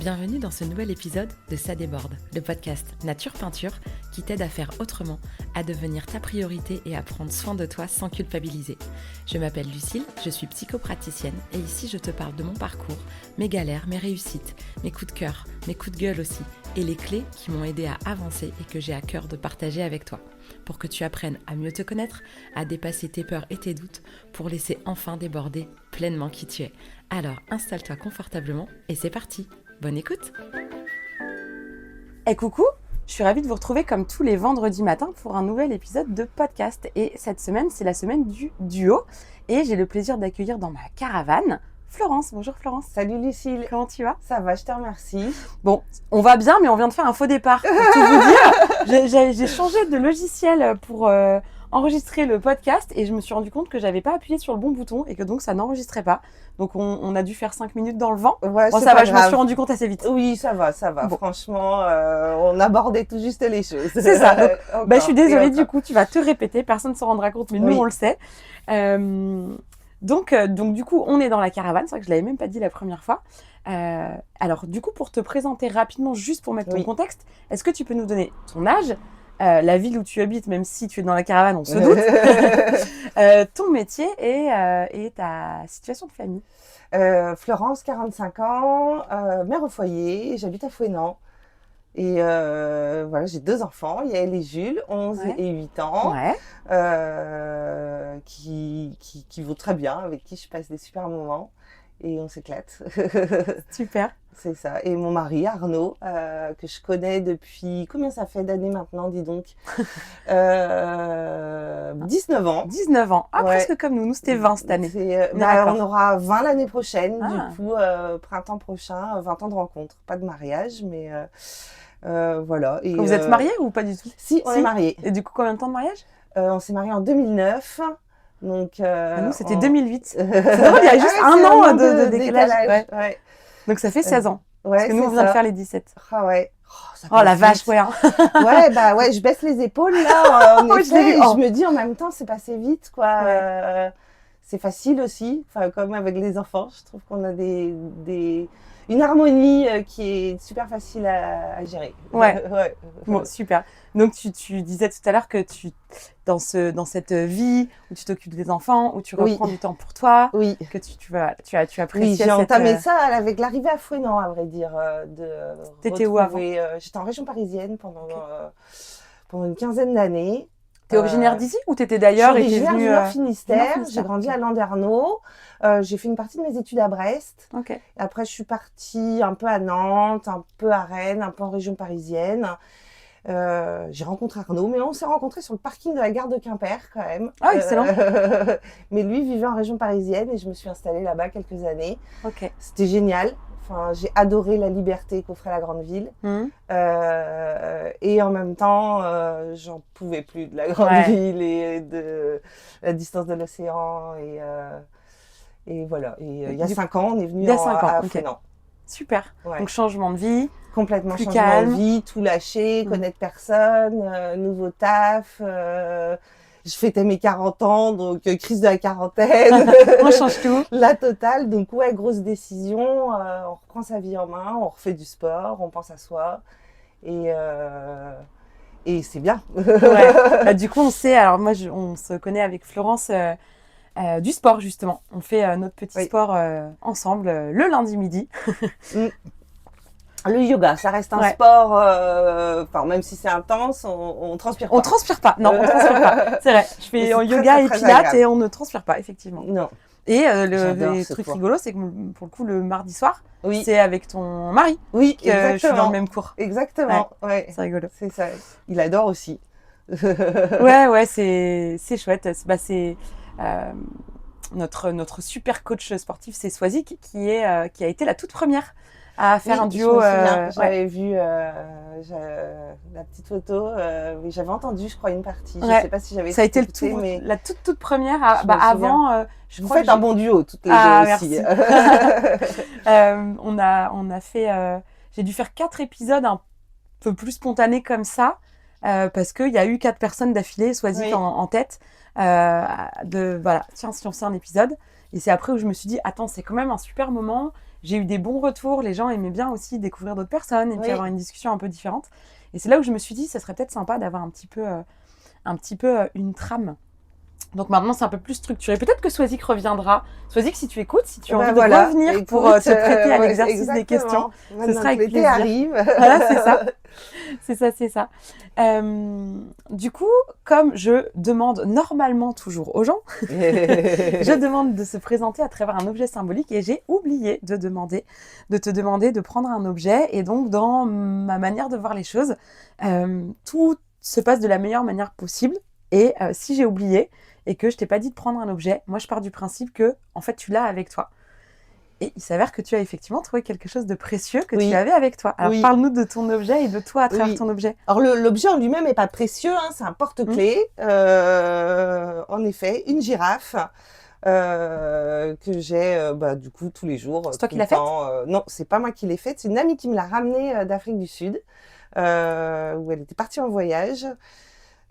Bienvenue dans ce nouvel épisode de Ça déborde, le podcast Nature Peinture qui t'aide à faire autrement, à devenir ta priorité et à prendre soin de toi sans culpabiliser. Je m'appelle Lucille, je suis psychopraticienne et ici je te parle de mon parcours, mes galères, mes réussites, mes coups de cœur, mes coups de gueule aussi et les clés qui m'ont aidé à avancer et que j'ai à cœur de partager avec toi. Pour que tu apprennes à mieux te connaître, à dépasser tes peurs et tes doutes, pour laisser enfin déborder pleinement qui tu es. Alors installe-toi confortablement et c'est parti. Bonne écoute. Coucou, je suis ravie de vous retrouver comme tous les vendredis matins pour un nouvel épisode de podcast. Et cette semaine, c'est la semaine du duo. Et j'ai le plaisir d'accueillir dans ma caravane Florence. Bonjour Florence. Salut Lucille. Comment tu vas ? Ça va, je te remercie. Bon, on va bien, mais on vient de faire un faux départ. Pour tout vous dire, j'ai changé de logiciel pour enregistrer le podcast et je me suis rendu compte que j'avais pas appuyé sur le bon bouton et que donc ça n'enregistrait pas. Donc on a dû faire 5 minutes dans le vent. Ouais, bon, ça va, je me suis rendu compte assez vite. Oui, ça va. Bon. Franchement, on abordait tout juste les choses. C'est ça. Donc, je suis désolée, du coup, tu vas te répéter. Personne ne s'en rendra compte, mais nous, on le sait. Donc, du coup, on est dans la caravane. C'est vrai que je l'avais même pas dit la première fois. Alors, du coup, pour te présenter rapidement, juste pour mettre ton contexte, est-ce que tu peux nous donner ton âge, la ville où tu habites, même si tu es dans la caravane, on se doute, ton métier et ta situation de famille. Florence, 45 ans, mère au foyer, j'habite à Fouesnant. Et voilà, j'ai 2 enfants, Yael et Jules, 11 et 8 ans, qui vont très bien, avec qui je passe des super moments et on s'éclate. Super. C'est ça. Et mon mari, Arnaud, que je connais depuis... Combien ça fait d'années maintenant, dis donc 19 ans. 19 ans. Ah, presque comme nous. Nous, c'était 20 cette année. On aura 20 l'année prochaine, du coup, printemps prochain, 20 ans de rencontre. Pas de mariage, mais voilà. Et, vous êtes mariés ou pas du tout ? Si, on est mariés. Et du coup, combien de temps de mariage ? On s'est mariés en 2009. Donc, nous, c'était 2008. C'est drôle, il y a juste un an de décalage. Ouais. Donc, ça fait 16 ans. Ouais, parce que nous, on vient de faire les 17. Ah ouais. Oh la vache, ouais. Ouais, je baisse les épaules là. Je me dis en même temps, c'est passé vite, quoi. Ouais. C'est facile aussi. Enfin, comme avec les enfants, je trouve qu'on a une harmonie qui est super facile à gérer. Ouais. Bon, super. Donc, tu disais tout à l'heure que dans cette vie où tu t'occupes des enfants, où tu reprends du temps pour toi, que tu apprécies. Oui, j'ai entamé ça avec l'arrivée à Fouesnant, à vrai dire. T'étais où avant ? J'étais en région parisienne pendant une quinzaine d'années. T'es originaire d'ici ou t'étais d'ailleurs ? Je suis originaire du Nord-Finistère. J'ai grandi à Landerneau. J'ai fait une partie de mes études à Brest. Okay. Après, je suis partie un peu à Nantes, un peu à Rennes, un peu en région parisienne. J'ai rencontré Arnaud, mais on s'est rencontrés sur le parking de la gare de Quimper quand même. Ah, excellent. Mais lui vivait en région parisienne et je me suis installée là-bas quelques années. Okay. C'était génial. Enfin, j'ai adoré la liberté qu'offrait la grande ville. Et en même temps, j'en pouvais plus de la grande ville et de la distance de l'océan. Et voilà. Et il y a 5 ans, on est venu à Fouesnant. Super. Donc, changement de vie. Complètement plus changement calme. de vie, tout lâcher, connaître personne, nouveau taf. Je fêtais mes 40 ans, donc crise de la quarantaine. On change tout. La totale. Donc grosse décision. On reprend sa vie en main, on refait du sport, on pense à soi. Et c'est bien. Du coup, on sait, alors moi, on se connaît avec Florence du sport, justement. On fait notre petit sport ensemble le lundi midi. Le yoga, ça reste un sport, même si c'est intense, on transpire pas. On transpire pas, non, on transpire pas. C'est vrai, je fais yoga et pilates et on ne transpire pas, effectivement. Non. Et le truc rigolo, c'est que pour le coup, le mardi soir, c'est avec ton mari que je suis dans le même cours. Exactement, ouais. C'est rigolo. C'est ça, il adore aussi. ouais, c'est chouette. C'est notre super coach sportif, c'est Swazik, qui a été la toute première à faire un duo. J'avais vu la petite photo, j'avais entendu, je crois, une partie. Je sais pas si j'avais. Ça a été la toute première. Avant, je crois. Vous faites un bon duo toutes les deux aussi. On a fait. J'ai dû faire 4 épisodes un peu plus spontanés comme ça, parce qu'il y a eu 4 personnes d'affilée, Swazik en tête. Tiens, si on fait un épisode. Et c'est après où je me suis dit, attends, c'est quand même un super moment. j'ai eu des bons retours. Les gens aimaient bien aussi découvrir d'autres personnes et puis Oui. avoir une discussion un peu différente. Et c'est là où je me suis dit, ça serait peut-être sympa d'avoir un petit peu une trame. Donc maintenant, c'est un peu plus structuré. Peut-être que Swazik reviendra. Swazik, si tu écoutes, si tu as envie de revenir écoute, pour te prêter à ouais, l'exercice des questions, Maintenant ce sera que avec l'été plaisir. arrive. Voilà, c'est ça. C'est ça. Du coup, comme je demande normalement toujours aux gens, je demande de se présenter à travers un objet symbolique et j'ai oublié de te demander de prendre un objet. Et donc, dans ma manière de voir les choses, tout se passe de la meilleure manière possible. Et si j'ai oublié et que je t'ai pas dit de prendre un objet, moi je pars du principe que en fait tu l'as avec toi. Et il s'avère que tu as effectivement trouvé quelque chose de précieux que tu avais avec toi. Alors parle-nous de ton objet et de toi à travers ton objet. Alors l'objet en lui-même n'est pas précieux, hein, c'est un porte-clés. En effet, une girafe. Que j'ai du coup tous les jours. C'est toi qui l'as faite? Non, c'est pas moi qui l'ai faite, c'est une amie qui me l'a ramenée d'Afrique du Sud, où elle était partie en voyage.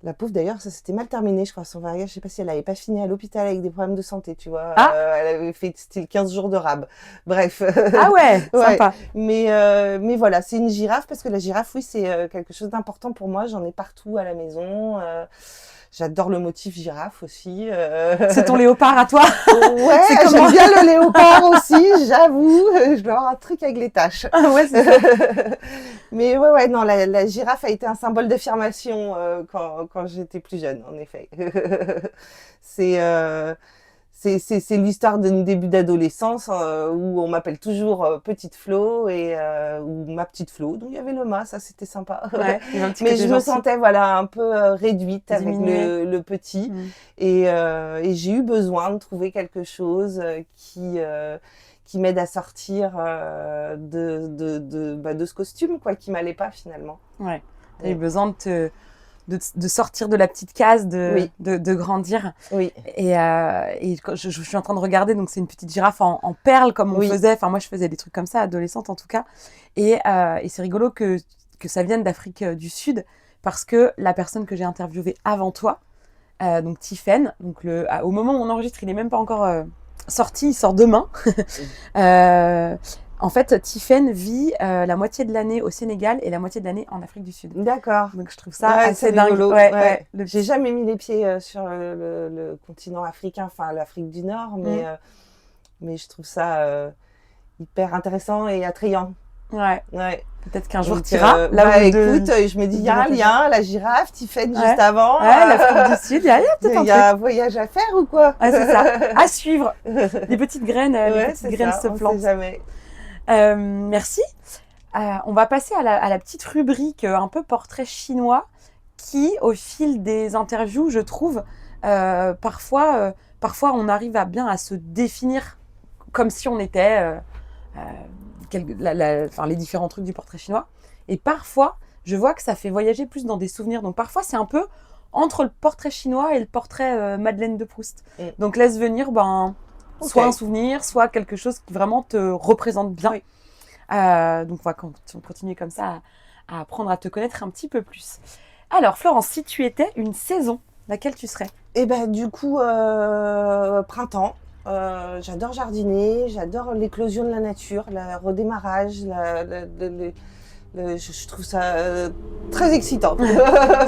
La pauvre d'ailleurs, ça s'était mal terminé, je crois, son voyage. Je sais pas si elle n'avait pas fini à l'hôpital avec des problèmes de santé, tu vois. Elle avait fait style 15 jours de rab. Bref. Ah ouais, sympa. Mais voilà, c'est une girafe parce que la girafe, oui, c'est quelque chose d'important pour moi. J'en ai partout à la maison. J'adore le motif girafe aussi. C'est ton léopard à toi? Ouais, j'aime bien le léopard aussi, j'avoue. Je dois avoir un truc avec les taches. Ouais, c'est ça. Mais ouais, non, la girafe a été un symbole d'affirmation quand j'étais plus jeune, en effet. C'est l'histoire d'un début d'adolescence où on m'appelle toujours Petite Flo ou ma petite Flo. Donc il y avait le ma, ça c'était sympa. Ouais, mais je me sentais un peu réduite avec le petit. Et j'ai eu besoin de trouver quelque chose qui m'aide à sortir de ce costume qui m'allait pas finalement. Ouais, tu as eu besoin de sortir de la petite case, de grandir. Oui. Et je suis en train de regarder, donc c'est une petite girafe en perles comme on faisait. Enfin, moi, je faisais des trucs comme ça, adolescente en tout cas. Et c'est rigolo que ça vienne d'Afrique du Sud parce que la personne que j'ai interviewée avant toi, donc Tiffen, donc au moment où on enregistre, il n'est même pas encore sorti, il sort demain. En fait, Tiffen vit la moitié de l'année au Sénégal et la moitié de l'année en Afrique du Sud. D'accord. Donc je trouve ça assez dingue. Ouais. J'ai jamais mis les pieds sur le continent africain, enfin l'Afrique du Nord, mais je trouve ça hyper intéressant et attrayant. Ouais. Peut-être qu'un jour tu iras. Écoute, je me dis, il y a un lien, la girafe, Tiffen juste avant. Ouais, l'Afrique du Sud, il y a peut-être un truc. Il y a un voyage à faire ou quoi? Ouais, c'est ça. À suivre. Des petites graines, se plantent. On sait jamais. Merci. On va passer à la petite rubrique un peu portrait chinois qui, au fil des interviews, je trouve, parfois on arrive à se définir comme si on était les différents trucs du portrait chinois. Et parfois, je vois que ça fait voyager plus dans des souvenirs. Donc parfois, c'est un peu entre le portrait chinois et le portrait Madeleine de Proust. Donc laisse venir soit un souvenir, soit quelque chose qui vraiment te représente bien. Oui. Donc on va continuer comme ça à apprendre à te connaître un petit peu plus. Alors Florence, si tu étais une saison, laquelle tu serais? Eh ben du coup, printemps. J'adore jardiner, j'adore l'éclosion de la nature, le redémarrage, je trouve ça très excitant.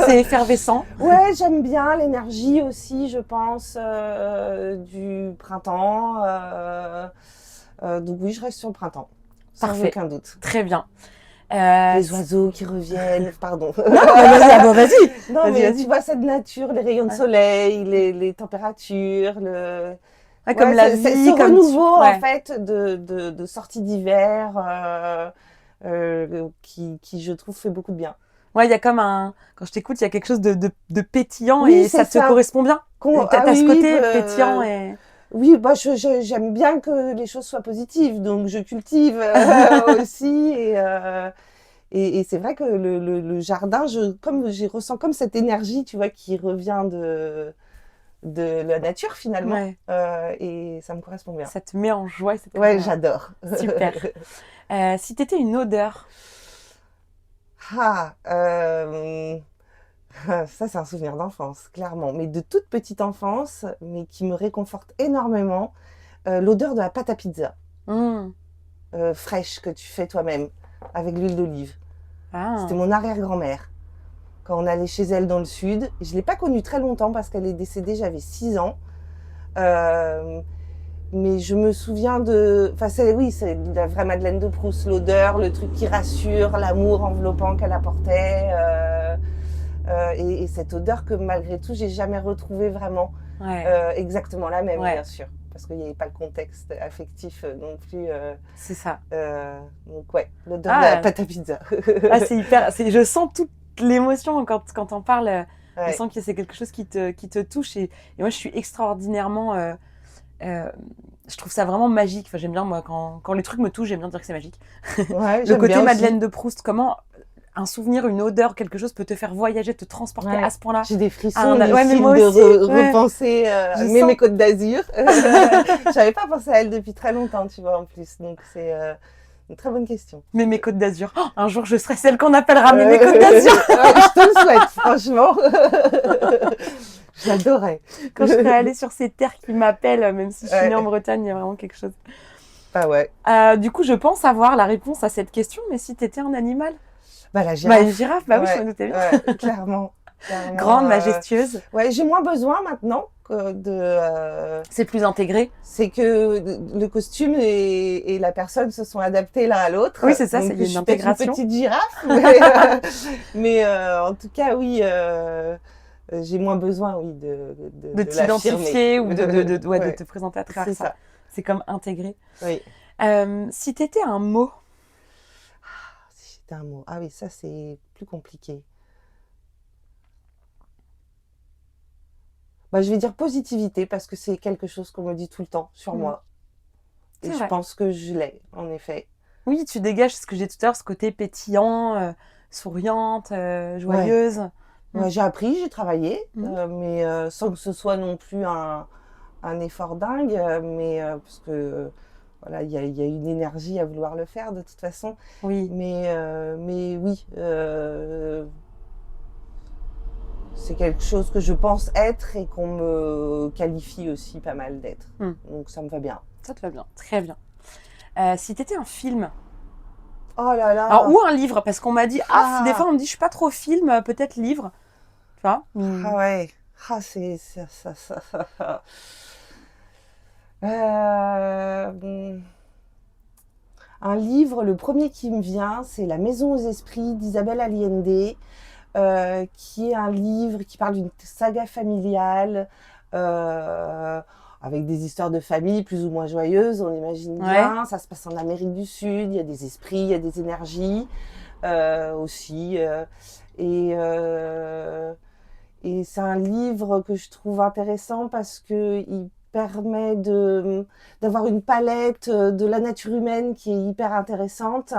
C'est effervescent. Ouais, j'aime bien l'énergie aussi, je pense, du printemps. Donc oui, je reste sur le printemps. Sans aucun doute. Très bien. Les oiseaux qui reviennent, pardon. Non, vas-y. Non, mais tu vois, cette nature, les rayons de soleil, les températures, comme la vie, ce renouveau en fait de sorties d'hiver qui je trouve fait beaucoup de bien. Ouais, il y a comme quand je t'écoute, il y a quelque chose de pétillant et ça te correspond bien. T'as ce côté pétillant et... Oui, j'aime bien que les choses soient positives, donc je cultive aussi et c'est vrai que le jardin, je ressens comme cette énergie, tu vois, qui revient de la nature finalement, et ça me correspond bien. Ça te met en joie. Ouais, j'adore. Super. Si t'étais une odeur? Ça c'est un souvenir d'enfance, clairement, mais de toute petite enfance, mais qui me réconforte énormément, l'odeur de la pâte à pizza. fraîche que tu fais toi-même avec l'huile d'olive. Ah. C'était mon arrière-grand-mère. Quand on allait chez elle dans le sud, je ne l'ai pas connue très longtemps parce qu'elle est décédée, j'avais 6 ans. Mais je me souviens de... Enfin, c'est la vraie Madeleine de Proust, l'odeur, le truc qui rassure, l'amour enveloppant qu'elle apportait. Et cette odeur que malgré tout, j'ai jamais retrouvée vraiment exactement la même, bien sûr. Parce qu'il n'y avait pas le contexte affectif non plus. C'est ça. Donc l'odeur de la pâte à pizza. C'est hyper... Je sens toute l'émotion quand on parle. Je sens que c'est quelque chose qui te touche. Et moi, je suis extraordinairement... je trouve ça vraiment magique. Enfin, j'aime bien, moi, quand les trucs me touchent, j'aime bien dire que c'est magique. Le côté Madeleine de Proust, comment un souvenir, une odeur, quelque chose peut te faire voyager, te transporter à ce point-là. J'ai des frissons de repenser mes Côtes d'Azur. J'avais pas pensé à elle depuis très longtemps, tu vois, en plus. Donc, c'est une très bonne question. Mes Côtes d'Azur. Oh, un jour, je serai celle qu'on appellera mes Côtes d'Azur. Je te le souhaite, franchement. J'adorais. Quand je serai allée sur ces terres qui m'appellent, même si je suis née en Bretagne, il y a vraiment quelque chose. Ah ouais. Du coup, je pense avoir la réponse à cette question, mais si tu étais un animal? La girafe. Une girafe, oui, je me doutais bien. Clairement. Grande, majestueuse. J'ai moins besoin maintenant de... C'est plus intégré. C'est que le costume et la personne se sont adaptés l'un à l'autre. Oui, c'est ça, c'est une intégration. Une petite girafe. Mais en tout cas, oui, j'ai moins besoin, de t'identifier ou de te présenter à travers ça. C'est comme intégré. Oui. Si tu étais un mot. Si j'étais un mot. Ah oui, ça, c'est plus compliqué. Je vais dire positivité parce que c'est quelque chose qu'on me dit tout le temps sur moi. Et je pense que je l'ai, en effet. Oui, tu dégages ce que j'ai tout à l'heure, ce côté pétillant, souriante, joyeuse. J'ai appris, j'ai travaillé, mais sans que ce soit non plus un effort dingue, mais parce que voilà, il y a une énergie à vouloir le faire de toute façon. Oui. Mais oui. C'est quelque chose que je pense être et qu'on me qualifie aussi pas mal d'être. Donc ça me va bien. Ça te va bien, très bien. Si t'étais un film. Oh là là. Alors, ou un livre, parce qu'on m'a dit, des fois on me dit je suis pas trop film, peut-être livre. Tu vois Ah ouais. C'est ça. Un livre, le premier qui me vient, c'est La Maison aux Esprits d'Isabelle Allende. Qui est un livre qui parle d'une saga familiale avec des histoires de famille plus ou moins joyeuses, on imagine bien. Ça se passe en Amérique du Sud, il y a des esprits, il y a des énergies aussi. Et c'est un livre que je trouve intéressant parce qu'il permet d'avoir une palette de la nature humaine qui est hyper intéressante.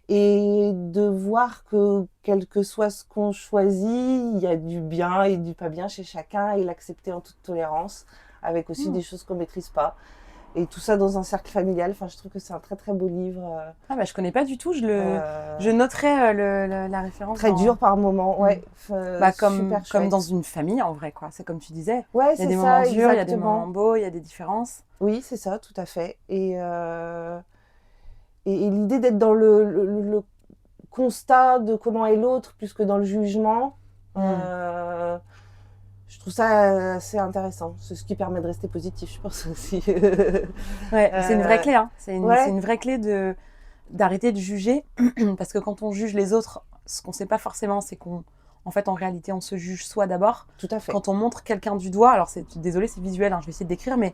Et de voir que, quel que soit ce qu'on choisit, il y a du bien et du pas bien chez chacun et l'accepter en toute tolérance, avec aussi des choses qu'on ne maîtrise pas. Et tout ça dans un cercle familial. Enfin, je trouve que c'est un très très beau livre. Je connais pas du tout. Je noterai la référence. Très dur par moment, comme dans une famille en vrai, quoi. C'est comme tu disais. Ouais, il y a des moments durs, il y a des moments beaux, il y a des différences. Oui, c'est ça, tout à fait. Et l'idée d'être dans le constat de comment est l'autre plus que dans le jugement, je trouve ça assez intéressant. C'est ce qui permet de rester positif, je pense aussi. C'est une vraie clé. Hein. C'est une vraie clé d'arrêter de juger. Parce que quand on juge les autres, ce qu'on ne sait pas forcément, c'est qu'en fait, en réalité, on se juge soi d'abord. Tout à fait. Quand on montre quelqu'un du doigt, alors désolé, c'est visuel, hein, je vais essayer de décrire, mais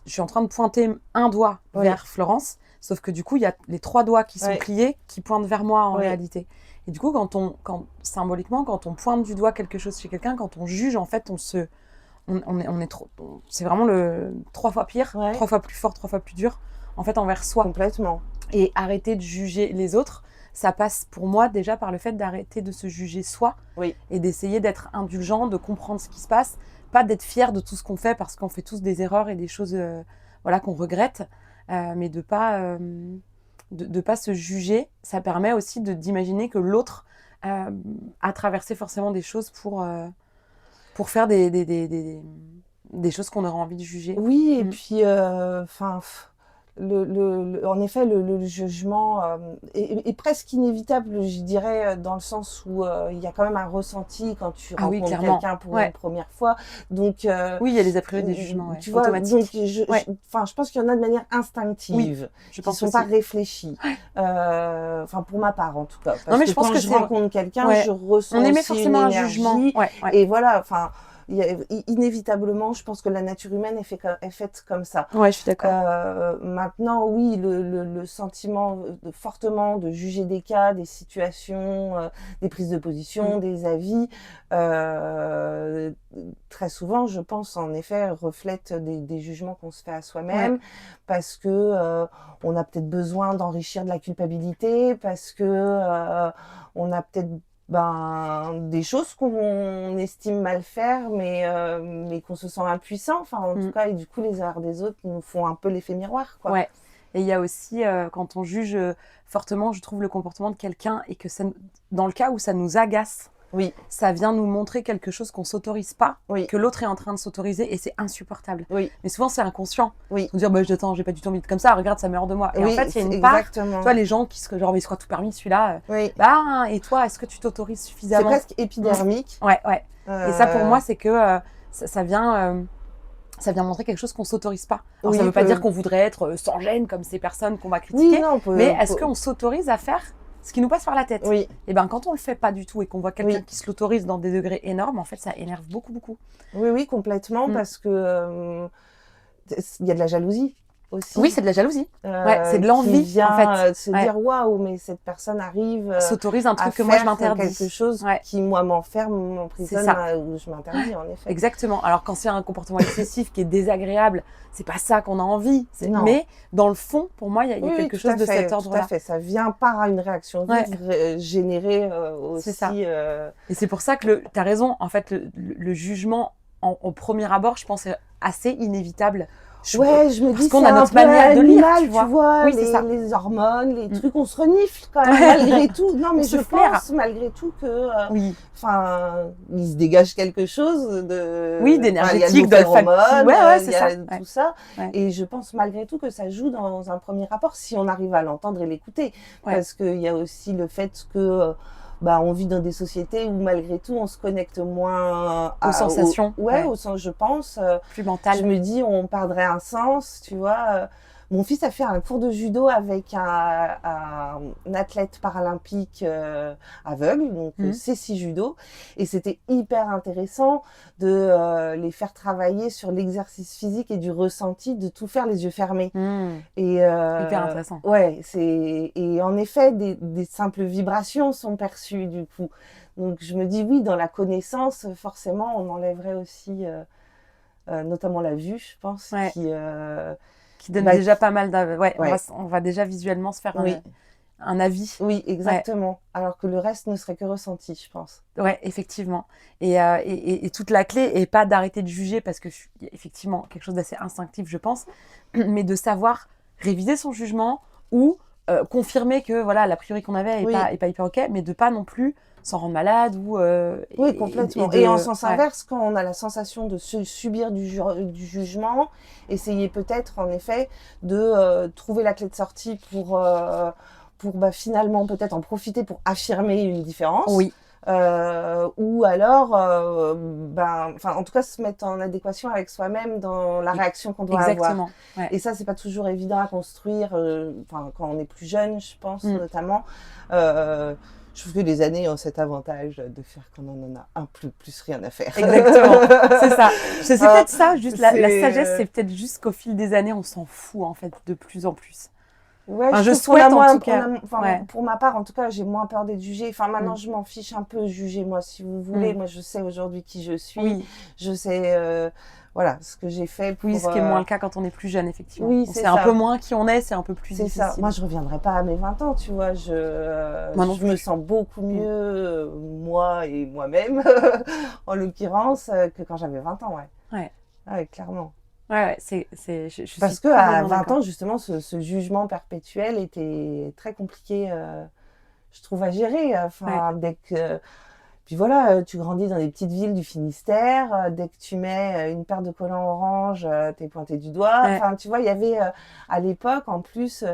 je suis en train de pointer un doigt vers Florence. Sauf que du coup, il y a les 3 doigts qui sont pliés, qui pointent vers moi en réalité. Et du coup, symboliquement, quand on pointe du doigt quelque chose chez quelqu'un, quand on juge, en fait, c'est vraiment 3 fois pire, 3 fois plus fort, 3 fois plus dur, en fait, envers soi. Complètement. Et arrêter de juger les autres, ça passe pour moi déjà par le fait d'arrêter de se juger soi et d'essayer d'être indulgent, de comprendre ce qui se passe, pas d'être fier de tout ce qu'on fait parce qu'on fait tous des erreurs et des choses qu'on regrette. Mais de pas se juger, ça permet aussi d'imaginer que l'autre a traversé forcément des choses pour faire des choses qu'on aurait envie de juger. Oui, et puis En effet, le jugement est presque inévitable, je dirais, dans le sens où il y a quand même un ressenti quand tu Ah oui, rencontres clairement. quelqu'un pour Ouais. une première fois. Donc, Oui, il y a les a priori des jugements tu vois, donc automatiques. Ouais. je pense qu'il y en a de manière Oui, instinctive, je qui pense sont aussi. pas réfléchis. Enfin, pour ma part, en tout cas. Parce Non, mais que je pense quand que je c'est... rencontre quelqu'un, Ouais. je ressens On émet aussi une forcément un jugement. énergie. Ouais, ouais. Et voilà, enfin, inévitablement, je pense que la nature humaine est faite comme ça. Ouais, je suis d'accord. Maintenant, oui, le sentiment fortement de juger des cas, des situations, des prises de position, des avis, très souvent, je pense, en effet, reflète des jugements qu'on se fait à soi-même, parce que on a peut-être besoin d'enrichir de la culpabilité, parce que on a peut-être des choses qu'on estime mal faire, mais qu'on se sent impuissant. Enfin, en tout cas, et du coup, les erreurs des autres nous font un peu l'effet miroir, quoi. Ouais. Et il y a aussi, quand on juge fortement, je trouve, le comportement de quelqu'un et que ça, dans le cas où ça nous agace, Oui, ça vient nous montrer quelque chose qu'on s'autorise pas, oui, que l'autre est en train de s'autoriser et c'est insupportable. oui, Mais souvent, c'est inconscient. oui. On se dit, attends, j'ai pas du tout envie de comme ça, regarde, ça meurt de moi. Et en Oui, fait, il y a c'est une part, tu exactement. vois, les gens qui se, genre, mais il se croit tout permis, celui-là. Oui, Et toi, est-ce que tu t'autorises c'est suffisamment? presque épidermique. Ouais, ouais. Et ça, pour Euh, moi, c'est que ça vient montrer quelque chose qu'on s'autorise pas. Alors, oui, ça veut pas dire qu'on voudrait être sans gêne comme ces personnes qu'on va critiquer, oui, non, mais est-ce qu'on s'autorise à faire ce qui nous passe par la tête? oui, Et ben quand on le fait pas du tout et qu'on voit quelqu'un oui, qui se l'autorise dans des degrés énormes, en fait, ça énerve beaucoup, beaucoup. oui, oui, complètement, Mm. parce que il y a de la jalousie aussi. Oui, c'est de la jalousie. Ouais, c'est de l'envie, qui vient en fait. se Ouais. dire waouh, mais cette personne arrive S'autorise un à truc que moi je faire m'interdis. quelque chose Ouais. qui moi m'enferme, m'emprisonne, ça. ou je m'interdis en effet. Exactement. Alors quand c'est un comportement excessif qui est désagréable, c'est pas ça qu'on a envie. Non. Mais dans le fond, pour moi, il y a Oui, quelque tout chose à de fait, cet tout à ordre-là. fait. Ça vient par une réaction Ouais. vive générée aussi. C'est ça. Et c'est pour ça que tu as raison. En fait, le jugement au premier abord, je pense, est assez inévitable. Ouais, je me dis qu'on c'est a un notre peu manière de lire, animal, tu vois. Oui, c'est ça. les hormones, les trucs, on se renifle quand même malgré tout. Non, mais je pense malgré tout que, il se dégage quelque chose d'énergétique, d'olfactif, il y a tout ça. Ouais. Et je pense malgré tout que ça joue dans un premier rapport si on arrive à l'entendre et l'écouter, parce qu'il y a aussi le fait que on vit dans des sociétés où malgré tout on se connecte moins aux sensations, au sens, je pense, plus mental. Je me dis on perdrait un sens, tu vois. Mon fils a fait un cours de judo avec un athlète paralympique aveugle, donc c'est judo, et c'était hyper intéressant de les faire travailler sur l'exercice physique et du ressenti, de tout faire les yeux fermés. Et hyper intéressant. Ouais, et en effet des simples vibrations sont perçues du coup. Donc je me dis oui, dans la connaissance, forcément, on enlèverait aussi notamment la vue, je pense, qui donne déjà pas mal on va déjà visuellement se faire oui. un avis. Oui, exactement. Ouais. Alors que le reste ne serait que ressenti, je pense. Ouais, effectivement. Et toute la clé est pas d'arrêter de juger parce que effectivement quelque chose d'assez instinctif, je pense, mais de savoir réviser son jugement ou confirmer que voilà l'a priori qu'on avait est pas hyper ok, mais de pas non plus s'en rendre malade ou oui, complètement. Et en sens inverse, quand on a la sensation de subir du jugement, essayer peut-être en effet de trouver la clé de sortie pour finalement peut-être en profiter pour affirmer une différence. Oui. Ou alors, en tout cas, se mettre en adéquation avec soi-même dans la réaction qu'on doit avoir. Ouais. Et ça, c'est pas toujours évident à construire, quand on est plus jeune, je pense, notamment. Je trouve que les années ont cet avantage de faire qu'on en a un peu plus rien à faire. Exactement, c'est ça. C'est peut-être ça, juste la sagesse, c'est peut-être juste qu'au fil des années, on s'en fout en fait de plus en plus. Ouais, je souhaite en tout cas. Pour ma part, en tout cas, j'ai moins peur d'être jugée. Enfin, maintenant, je m'en fiche un peu. Jugez-moi si vous voulez. Moi, je sais aujourd'hui qui je suis. Oui. Je sais, voilà, ce que j'ai fait pour... Oui, ce qui est moins le cas quand on est plus jeune, effectivement. Oui, c'est un peu moins qui on est, c'est un peu plus difficile. C'est ça. Moi, je reviendrai pas à mes 20 ans, tu vois. Je me sens beaucoup mieux, moi et moi-même, en l'occurrence, que quand j'avais 20 ans, ouais, clairement. Ouais, je parce que à 20 ans, justement, ce jugement perpétuel était très compliqué, je trouve, à gérer. Enfin, dès que Puis voilà, tu grandis dans des petites villes du Finistère. Dès que tu mets une paire de collants orange, t'es pointé du doigt. Ouais. Enfin, tu vois, il y avait à l'époque, en plus,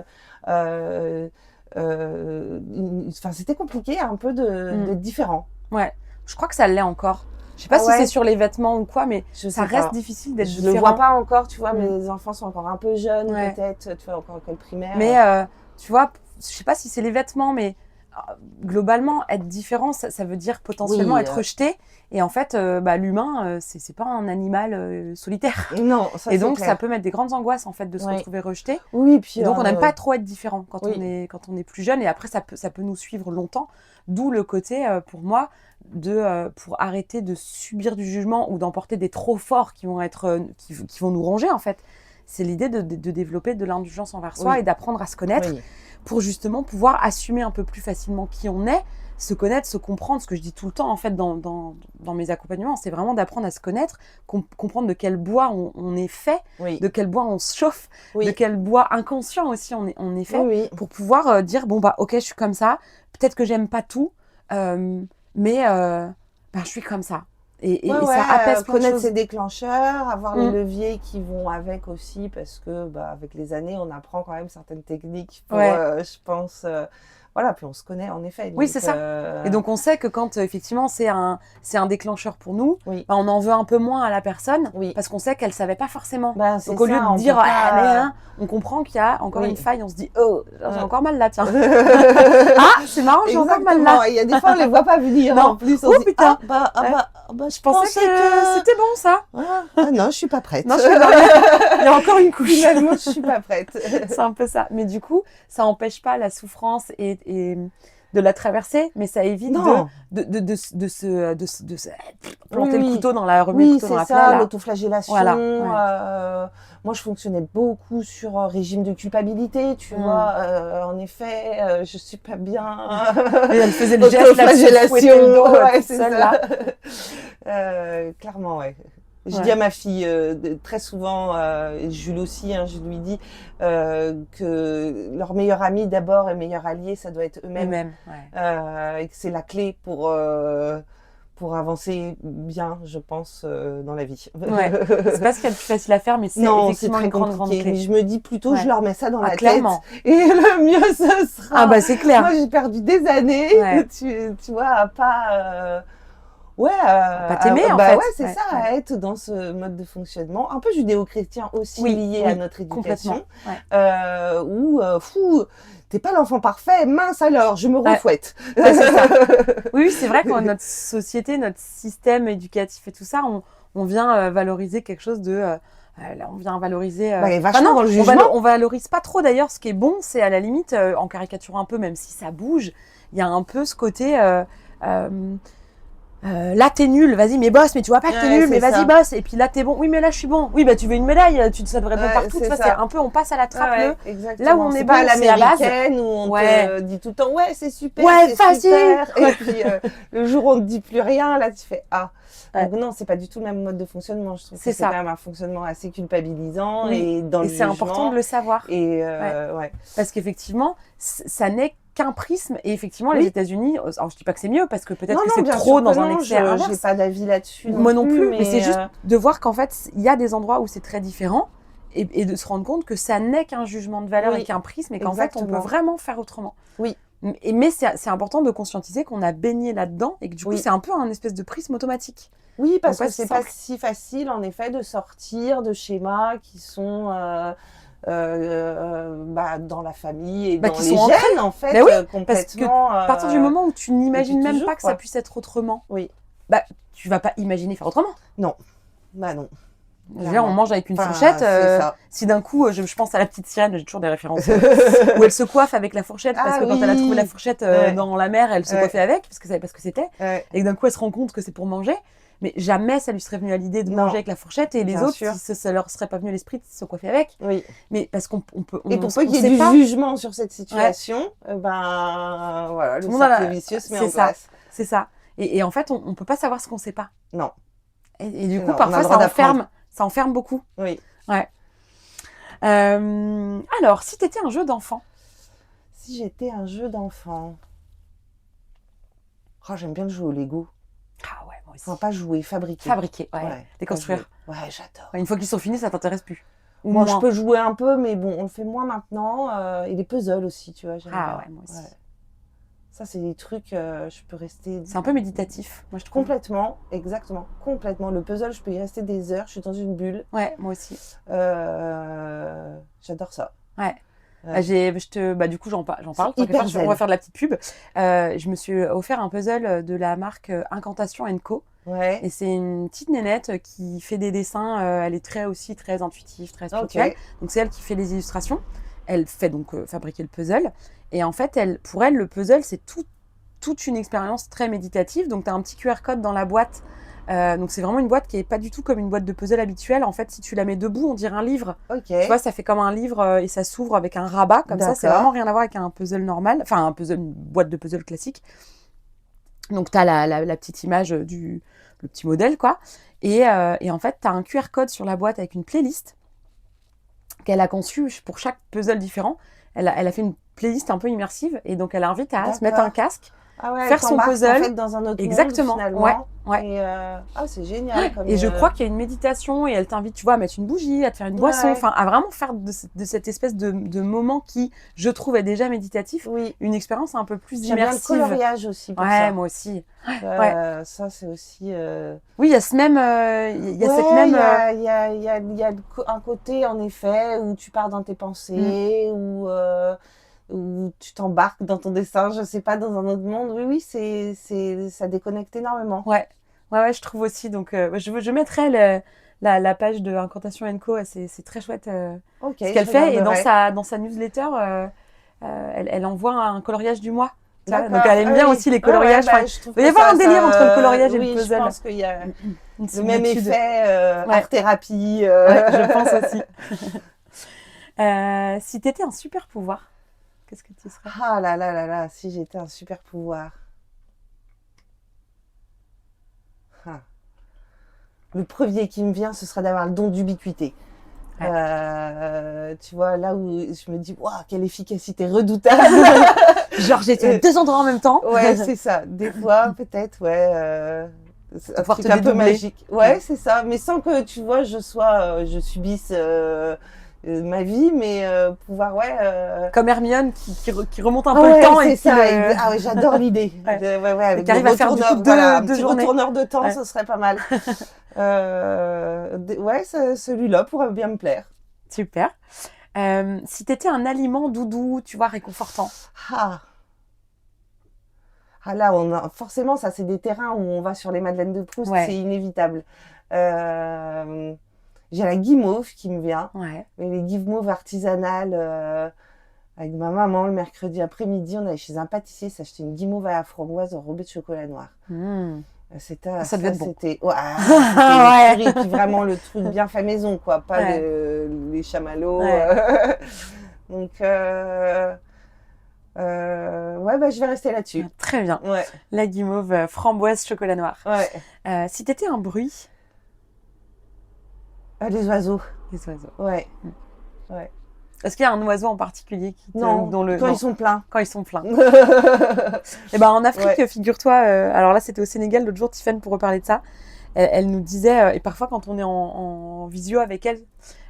c'était compliqué un peu d'être différent. Ouais. Je crois que ça l'est encore. Je sais pas si c'est sur les vêtements ou quoi, mais ça reste difficile d'être différent. Je le vois pas encore, tu vois, mes enfants sont encore un peu jeunes, peut-être, tu vois, encore école primaire. Mais tu vois, je sais pas si c'est les vêtements, mais globalement, être différent, ça veut dire potentiellement être rejeté. Et en fait, l'humain, c'est pas un animal solitaire. Non, ça et donc, clair. ça peut mettre des grandes angoisses, en fait, de se retrouver rejeté. Oui, puis et donc, on n'aime pas trop être différent quand on est plus jeune. Et après, ça peut nous suivre longtemps. D'où le côté, pour moi, pour arrêter de subir du jugement ou d'emporter des trop forts qui vont nous ronger, en fait. C'est l'idée de développer de l'indulgence envers soi et d'apprendre à se connaître pour justement pouvoir assumer un peu plus facilement qui on est, se connaître, se comprendre. Ce que je dis tout le temps, en fait, dans mes accompagnements, c'est vraiment d'apprendre à se connaître, comprendre de quel bois on est fait, de quel bois on se chauffe, de quel bois inconscient aussi on est fait, pour pouvoir dire, ok, je suis comme ça, peut-être que j'aime pas tout, mais je suis comme ça. Et ça apaise plein de connaître choses. ses déclencheurs, avoir les leviers qui vont avec aussi, parce que avec les années, on apprend quand même certaines techniques pour, je pense... puis on se connaît en effet. Oui, c'est ça. Et donc on sait que quand effectivement c'est un déclencheur pour nous, on en veut un peu moins à la personne parce qu'on sait qu'elle ne savait pas forcément. Donc au lieu de dire on comprend qu'il y a encore une faille, on se dit j'ai encore mal là, tiens. C'est marrant, j'ai encore mal là. Il y a des fois on les voit pas venir. Non. En plus, on se dit, putain. Je pensais que c'était bon ça. Non, je suis pas prête. Non, il y a encore une couche. Finalement, je suis pas prête. C'est un peu ça. Mais du coup, ça n'empêche pas la souffrance et de la traverser, mais ça évite de se planter le couteau dans la remise couteau dans la plaie. Oui, c'est ça, l'autoflagellation. Voilà. Moi, je fonctionnais beaucoup sur régime de culpabilité, tu vois. En effet, je suis pas bien. Et elle faisait le geste, l'autoflagellation. C'est ça. Là. Clairement, Je dis à ma fille très souvent, et Jules aussi, je lui dis que leur meilleur ami d'abord et meilleur allié, ça doit être eux-mêmes. Et que c'est la clé pour avancer bien, je pense, dans la vie. C'est pas ce qu'il y a de plus facile à faire, mais c'est effectivement une grande clé. Mais je me dis plutôt, je leur mets ça dans la clairement. tête. Et le mieux, ce sera... c'est clair. Moi, j'ai perdu des années, tu vois, à pas... pas t'aimer en fait. C'est ça, à être dans ce mode de fonctionnement, un peu judéo-chrétien aussi lié à notre éducation, où t'es pas l'enfant parfait, mince alors, je me refouette. C'est ça. Oui, c'est vrai que notre société, notre système éducatif et tout ça, on vient valoriser quelque chose de... on vient valoriser... vachement dans le jugement. On valorise pas trop d'ailleurs. Ce qui est bon, c'est à la limite, en caricaturant un peu, même si ça bouge, il y a un peu ce côté... là t'es nul, vas-y mais bosse, mais tu vois pas que t'es nul, mais vas-y bosse, et puis là t'es bon, oui mais là je suis bon, oui tu veux une médaille, ça devrait être bon partout, tu vois, c'est un peu, on passe à la trappe là où on est bon, pas à c'est à base. Où on te dit tout le temps, c'est super, c'est facile, super. Et puis le jour où on te dit plus rien, là tu fais Donc non, c'est pas du tout le même mode de fonctionnement, je trouve que c'est quand même un fonctionnement assez culpabilisant et dans le jugement. C'est important de le savoir. Et parce qu'effectivement, ça n'est qu'un prisme, et effectivement les États-Unis, alors je dis pas que c'est mieux parce que peut-être que c'est trop dans un excès inverse. J'ai pas d'avis là-dessus. Moi non plus, mais c'est juste de voir qu'en fait il y a des endroits où c'est très différent et de se rendre compte que ça n'est qu'un jugement de valeur et qu'un prisme et qu'en fait on peut vraiment faire autrement. Oui. Mais c'est important de conscientiser qu'on a baigné là-dedans et que du coup c'est un peu un espèce de prisme automatique. Oui, parce que c'est pas si facile en effet de sortir de schémas qui sont dans la famille et dans les gènes en fait, complètement. Parce que à partir du moment où tu n'imagines même pas que ça puisse être autrement, tu vas pas imaginer faire autrement. Non, non. On mange avec une fourchette. Si d'un coup, je pense à la petite sirène, j'ai toujours des références, où elle se coiffe avec la fourchette parce que quand elle a trouvé la fourchette dans la mer, elle se coiffait avec parce que savait pas ce que c'était. Et que d'un coup, elle se rend compte que c'est pour manger. Mais jamais ça lui serait venu à l'idée de manger avec la fourchette et les autres, ça leur serait pas venu à l'esprit de se coiffer avec. Oui. Mais parce qu'on peut. Et pour peu qu'il y ait du jugement sur cette situation, le cercle vicieux se met en place. C'est ça. Et en fait, on peut pas savoir ce qu'on sait pas. Non. Et du coup, parfois, ça enferme beaucoup. Oui. Ouais. Alors, si tu étais un jeu d'enfant. Si j'étais un jeu d'enfant. J'aime bien le jeu au Lego. moi aussi. Enfin, pas jouer, fabriquer. Fabriquer, ouais. Ouais, Déconstruire. Ouais, j'adore. Une fois qu'ils sont finis, ça t'intéresse plus. Ou Moi, moins. je peux jouer un peu, mais bon, on le fait moins maintenant. Et les puzzles aussi, tu vois, j'aime bien. Ouais, moi aussi. Ouais. Ça, c'est des trucs, je peux rester... C'est un peu méditatif, moi je trouve. Complètement, exactement, complètement. Le puzzle, je peux y rester des heures, je suis dans une bulle. Ouais, moi aussi. J'adore ça. Ouais. Ouais. Du coup, j'en parle. Hyper On va faire de la petite pub. Je me suis offert un puzzle de la marque Incantation Co. Ouais. Et c'est une petite nénette qui fait des dessins. Elle est très intuitive, très spirituelle. Ok. Donc, c'est elle qui fait les illustrations. Elle fait donc fabriquer le puzzle. Et en fait, pour elle, le puzzle, c'est toute une expérience très méditative. Donc, tu as un petit QR code dans la boîte. Donc, c'est vraiment une boîte qui n'est pas du tout comme une boîte de puzzle habituelle. En fait, si tu la mets debout, on dirait un livre. Ok. Tu vois, ça fait comme un livre et ça s'ouvre avec un rabat. Comme ça, c'est D'accord. vraiment rien à voir avec un puzzle normal. Enfin, une boîte de puzzle classique. Donc, tu as la petite image le petit modèle, quoi. Et en fait, tu as un QR code sur la boîte avec une playlist qu'elle a conçue pour chaque puzzle différent. Elle a fait une playlist un peu immersive et donc elle invite à se mettre un casque, faire son puzzle. En fait, dans un autre Exactement. monde, finalement. Ouais. Et, c'est génial. Et je crois qu'il y a une méditation et elle t'invite, tu vois, à mettre une bougie, à te faire une boisson, enfin, à vraiment faire de cette espèce de moment qui, je trouve, est déjà méditatif, une expérience un peu plus immersive. J'aime bien le coloriage aussi pour ça. Ouais, moi aussi. Ça, c'est aussi... Oui, il y a ce même... Il y a un côté, en effet, où tu pars dans tes pensées, où tu t'embarques dans ton dessin, je sais pas, dans un autre monde. Oui, ça déconnecte énormément. Ouais, je trouve aussi. Donc, je mettrai la page de Incantation Co. C'est très chouette ce qu'elle fait. Et dans sa newsletter, elle envoie un coloriage du mois. Donc, elle aime bien aussi les coloriages. Il va y avoir un délire entre le coloriage et le puzzle. Je pense qu'il y a le même effet art-thérapie. Je pense aussi. Si tu étais un super pouvoir, qu'est-ce que tu serais? Ah là là là là, si j'étais un super pouvoir. Le premier qui me vient, ce sera d'avoir le don d'ubiquité. Tu vois, là où je me dis, waouh, quelle efficacité redoutable. Genre, j'étais à 2 endroits en même temps. Ouais, c'est ça. Des fois, peut-être, c'est un truc un peu magique. Ouais, c'est ça. Mais sans que, tu vois, je subisse ma vie, mais pouvoir, Comme Hermione qui remonte un peu le temps. C'est ça. Ah ouais, j'adore l'idée. Avec qui arrive à faire du coup deux journées. Retourneur de temps, ce serait pas mal. Celui-là pourrait bien me plaire. Super. Si t'étais un aliment doudou, tu vois, réconfortant. Là, forcément, ça, c'est des terrains où on va sur les madeleines de Proust, c'est inévitable. J'ai la guimauve qui me vient. Mais les guimauves artisanales, avec ma maman, le mercredi après-midi, on allait chez un pâtissier s'acheter une guimauve à la framboise enrobée de chocolat noir. Ça devait être bon. C'était et puis vraiment le truc bien fait maison, quoi, pas les chamallows. Donc, je vais rester là-dessus. Très bien. La guimauve framboise chocolat noir. Si t'étais un bruit. Les oiseaux. Les oiseaux. Ouais. Est-ce qu'il y a un oiseau en particulier qui te... quand ils sont pleins. Quand ils sont pleins. Et ben en Afrique, figure-toi, alors là c'était au Sénégal, l'autre jour, Tiffany, pour reparler de ça, elle nous disait, et parfois quand on est en visio avec elle,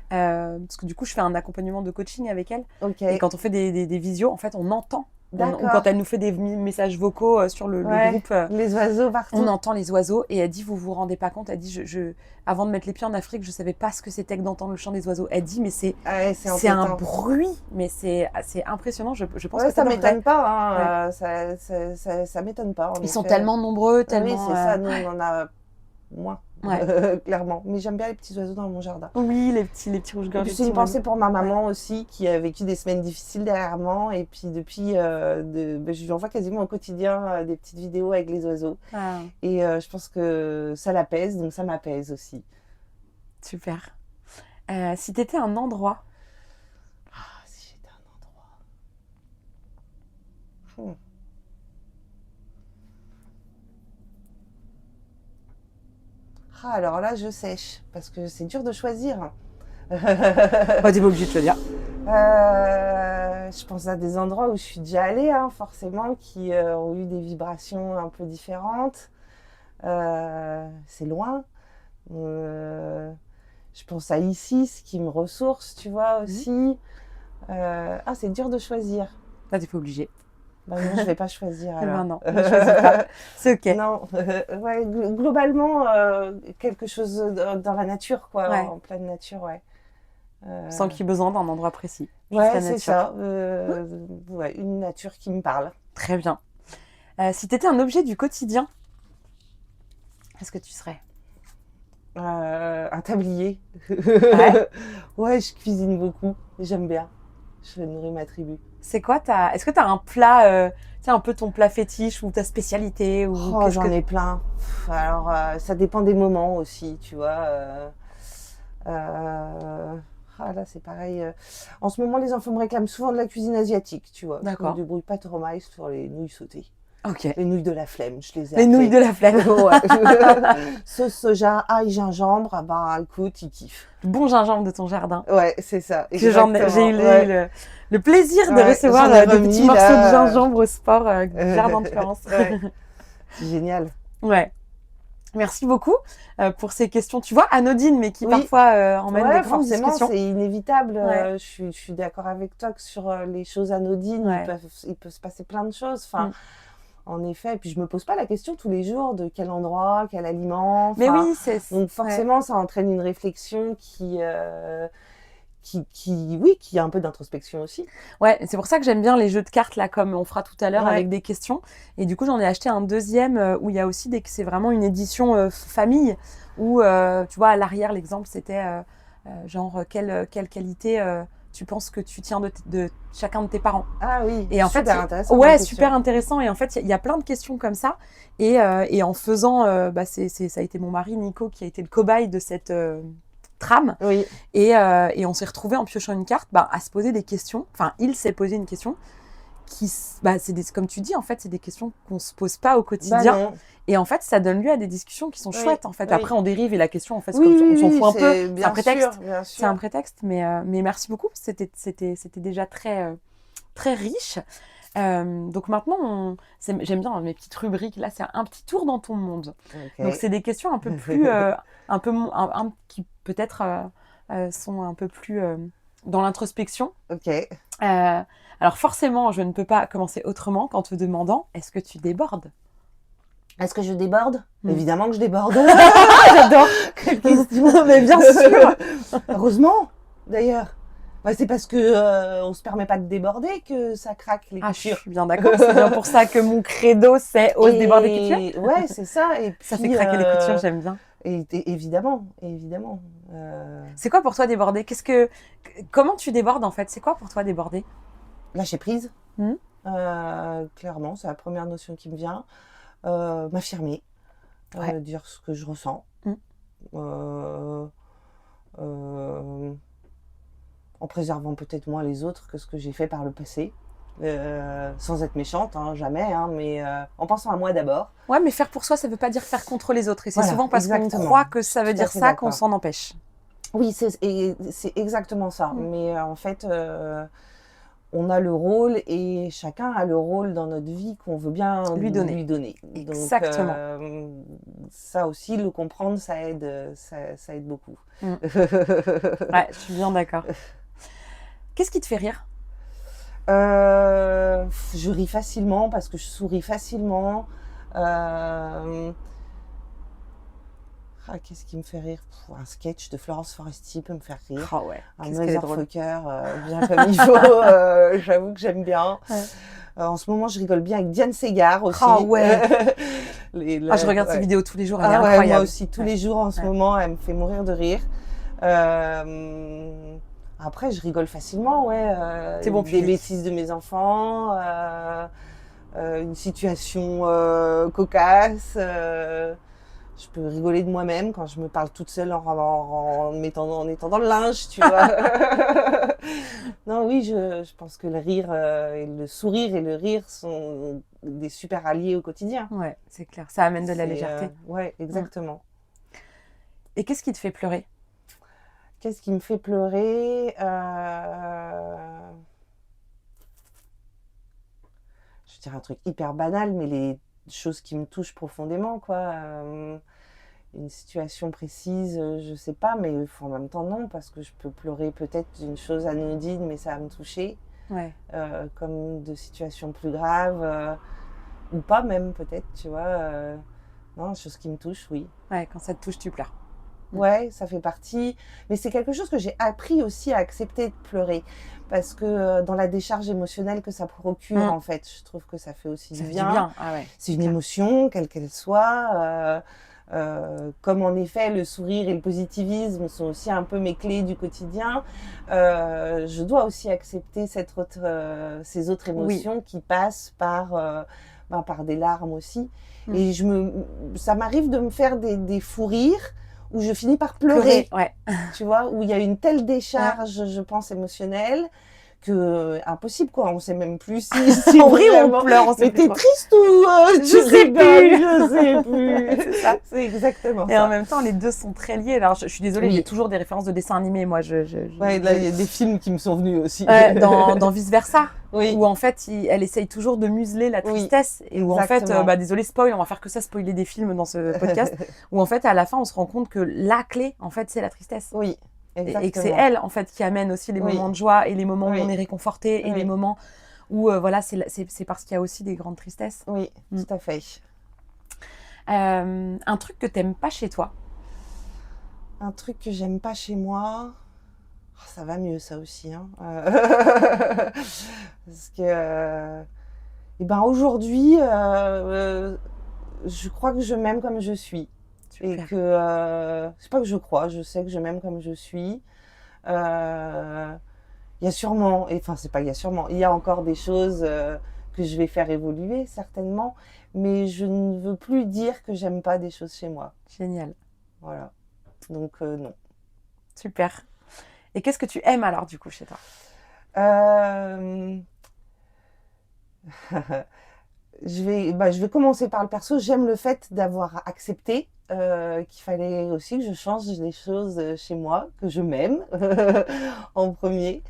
parce que du coup je fais un accompagnement de coaching avec elle, et quand on fait des visios, en fait on entend. Ou quand elle nous fait des messages vocaux sur le groupe, les oiseaux partout. On entend les oiseaux et elle dit vous vous rendez pas compte, elle dit avant de mettre les pieds en Afrique je savais pas ce que c'était que d'entendre le chant des oiseaux. Elle dit mais c'est un bruit, mais c'est impressionnant. Je pense que ça m'étonne pas, ça m'étonne pas. Ils sont tellement nombreux, tellement. Oui, c'est ça. Nous on en a moins. Clairement, mais j'aime bien les petits oiseaux dans mon jardin. Oui, les petits rouges-gorges. C'est une pensée pour ma maman aussi, qui a vécu des semaines difficiles dernièrement, et puis depuis, je lui envoie quasiment au quotidien des petites vidéos avec les oiseaux. Et je pense que ça l'apaise, donc ça m'apaise aussi. Super. Si t'étais un endroit. Si j'étais un endroit. Alors là, je sèche, parce que c'est dur de choisir. T'es pas obligé de choisir. Je pense à des endroits où je suis déjà allée, forcément, qui ont eu des vibrations un peu différentes. c'est loin. Je pense à ici, ce qui me ressource, tu vois, aussi. C'est dur de choisir. Là, t'es pas obligée. Non, je vais pas choisir alors. Non, ne choisis pas. C'est ok. Non, ouais, globalement, quelque chose dans la nature, quoi, Ouais. en pleine nature, ouais. Sans qu'il y ait besoin d'un endroit précis. Juste Ouais, la c'est nature. ça. Ouais, une nature qui me parle. Très bien. Si tu étais un objet du quotidien, qu'est-ce que tu serais? Un tablier. Ouais. Ouais, je cuisine beaucoup. J'aime bien. Je nourris ma tribu. C'est quoi Est-ce que tu as un plat, tu sais, un peu ton plat fétiche ou ta spécialité ou Oh, qu'est-ce j'en que... ai plein. Alors, ça dépend des moments aussi, tu vois. Là, c'est pareil. En ce moment, les enfants me réclament souvent de la cuisine asiatique, tu vois. Je me D'accord. débrouille pas trop mal sur les nouilles sautées. Ok. Les nouilles de la flemme, je les ai Les nouilles de appelées. la flemme. Ouais. Sauce soja, ail, gingembre, écoute, ils kiffent. Bon gingembre de ton jardin. Ouais, c'est ça, Que j'ai exactement. eu Ouais. le plaisir de Ouais, recevoir j'en ai des petits remis, morceaux de là. gingembre au sport du jardin de Florence. Ouais. C'est génial. Ouais. Merci beaucoup pour ces questions, tu vois, anodines, mais qui Oui. parfois emmènent Ouais, des grandes forcément, discussions. c'est inévitable. Ouais. Je suis d'accord avec toi que sur les choses anodines, Ouais. il peut se passer plein de choses. Enfin, Mm. en effet, et puis je me pose pas la question tous les jours de quel endroit, quel aliment. Mais Enfin, oui, c'est... donc forcément, ça entraîne une réflexion qui a un peu d'introspection aussi. Ouais, c'est pour ça que j'aime bien les jeux de cartes, là, comme on fera tout à l'heure Ouais. avec des questions. Et du coup, j'en ai acheté un deuxième où il y a aussi c'est vraiment une édition famille, où, tu vois, à l'arrière, l'exemple, c'était genre, quelle qualité tu penses que tu tiens de chacun de tes parents. Ah oui, Et en super fait, intéressant. ouais, comme question. super intéressant. Et en fait, il y a plein de questions comme ça. Et en faisant, ça a été mon mari, Nico, qui a été le cobaye de cette trame. Oui, Et on s'est retrouvés en piochant une carte à se poser des questions. Enfin, il s'est posé une question comme tu dis, en fait, c'est des questions qu'on se pose pas au quotidien. non. Et en fait, ça donne lieu à des discussions qui sont Oui, chouettes, en fait. oui. Après, on dérive et la question, en fait, Oui, on s'en oui, fout un peu. C'est bien un prétexte. sûr, bien sûr. C'est un prétexte, mais merci beaucoup. C'était déjà très, très riche. Donc maintenant, j'aime bien mes petites rubriques. Là, c'est un petit tour dans ton monde. Ok. Donc c'est des questions un peu plus, qui peut-être sont un peu plus dans l'introspection. Ok. Alors forcément, je ne peux pas commencer autrement qu'en te demandant, est-ce que tu débordes? Est-ce que je déborde? Évidemment que je déborde. J'adore. Quelle question. Mais bien sûr. Heureusement, d'ailleurs. C'est parce que on se permet pas de déborder que ça craque les Je coutures. suis bien d'accord. C'est bien pour ça que mon credo, c'est ose déborder coutures. Ouais, c'est ça. Et puis, Ça fait craquer les coutures, j'aime bien. Évidemment. C'est quoi pour toi déborder? Comment tu débordes en fait? C'est quoi pour toi déborder? Lâcher prise. Clairement, c'est la première notion qui me vient. M'affirmer. Ouais. Dire ce que je ressens. En préservant peut-être moins les autres que ce que j'ai fait par le passé. Sans être méchante, jamais, mais en pensant à moi d'abord. Ouais, mais faire pour soi, ça veut pas dire faire contre les autres. Et c'est Voilà, souvent parce qu'on exactement. croit que ça veut Tout à dire fait ça qu'on d'accord. s'en empêche. Oui, c'est exactement ça. Mais en fait, on a le rôle et chacun a le rôle dans notre vie qu'on veut bien Lui donner. Exactement. Donc, ça aussi, le comprendre, ça aide beaucoup. Ouais, je suis bien d'accord. Qu'est-ce qui te fait rire? Je ris facilement parce que je souris facilement. Qu'est-ce qui me fait rire? Un sketch de Florence Foresti peut me faire rire. Oh ouais, Un qu'est-ce qu'elle est drôle. motherfucker bien comme il faut. J'avoue que j'aime bien. Ouais. En ce moment, je rigole bien avec Diane Segar aussi. Oh ouais. Je regarde ouais. ses vidéos tous les jours, elle est Ouais, incroyable. moi aussi, tous les jours en ce moment, elle me fait mourir de rire. Après, je rigole facilement, C'est bon des public. bêtises de mes enfants, une situation cocasse. Je peux rigoler de moi-même quand je me parle toute seule en étant dans le linge, tu vois. Non, oui, je pense que le rire et le sourire et le rire sont des super alliés au quotidien. Ouais, c'est clair. Ça amène de la légèreté. Ouais, exactement. Et qu'est-ce qui te fait pleurer? Qu'est-ce qui me fait pleurer? Je vais dire un truc hyper banal, mais les choses qui me touchent profondément, quoi. Une situation précise, je sais pas, mais en même temps non, parce que je peux pleurer peut-être d'une chose anodine, mais ça va me toucher. Ouais. Comme de situations plus graves, ou pas même peut-être, tu vois. Non, des choses qui me touchent, oui. Ouais, quand ça te touche, tu pleures. Ouais, ça fait partie. Mais c'est quelque chose que j'ai appris aussi à accepter de pleurer. Parce que dans la décharge émotionnelle que ça procure, en fait, je trouve que ça fait aussi Ça du fait bien. du bien. Ah ouais. C'est une émotion, quelle qu'elle soit. Comme en effet, le sourire et le positivisme sont aussi un peu mes clés du quotidien. Je dois aussi accepter ces autres émotions qui passent par des larmes aussi. Et ça m'arrive de me faire des fous rires où je finis par pleurer, ouais. tu vois, où il y a une telle décharge, je pense, émotionnelle, que impossible, quoi. On sait même plus si on rit ou vraiment... on pleure, on sait mais plus t'es trop. triste ou tu sais plus. je sais plus. C'est ça. C'est exactement Et ça. en même temps, les deux sont très liés. Alors, je suis désolée, j'ai toujours des références de dessins animés. Moi, Ouais, là, il y a des films qui me sont venus aussi. dans Vice Versa, oui. où en fait, elle essaye toujours de museler la tristesse. Et où en fait, désolé, spoil, on va faire que ça, spoiler des films dans ce podcast. Où en fait, à la fin, on se rend compte que la clé, en fait, c'est la tristesse. Oui. Exactement. Et que c'est elle, en fait, qui amène aussi les moments de joie et les moments où on est réconforté et les moments où, voilà, c'est parce qu'il y a aussi des grandes tristesses. Oui, tout à fait. Un truc que t'aimes pas chez toi? Un truc que j'aime pas chez moi... Oh, ça va mieux, ça aussi. Hein. Parce que... aujourd'hui, je crois que je m'aime comme je suis. Super. Et que... c'est pas que je crois, je sais que je m'aime comme je suis. Il y a sûrement... Enfin, c'est pas il y a sûrement. Il y a encore des choses que je vais faire évoluer, certainement. Mais je ne veux plus dire que j'aime pas des choses chez moi. Génial. Voilà. Donc, non. Super. Et qu'est-ce que tu aimes alors, du coup, chez toi? Je vais commencer par le perso. J'aime le fait d'avoir accepté qu'il fallait aussi que je change des choses chez moi, que je m'aime en premier.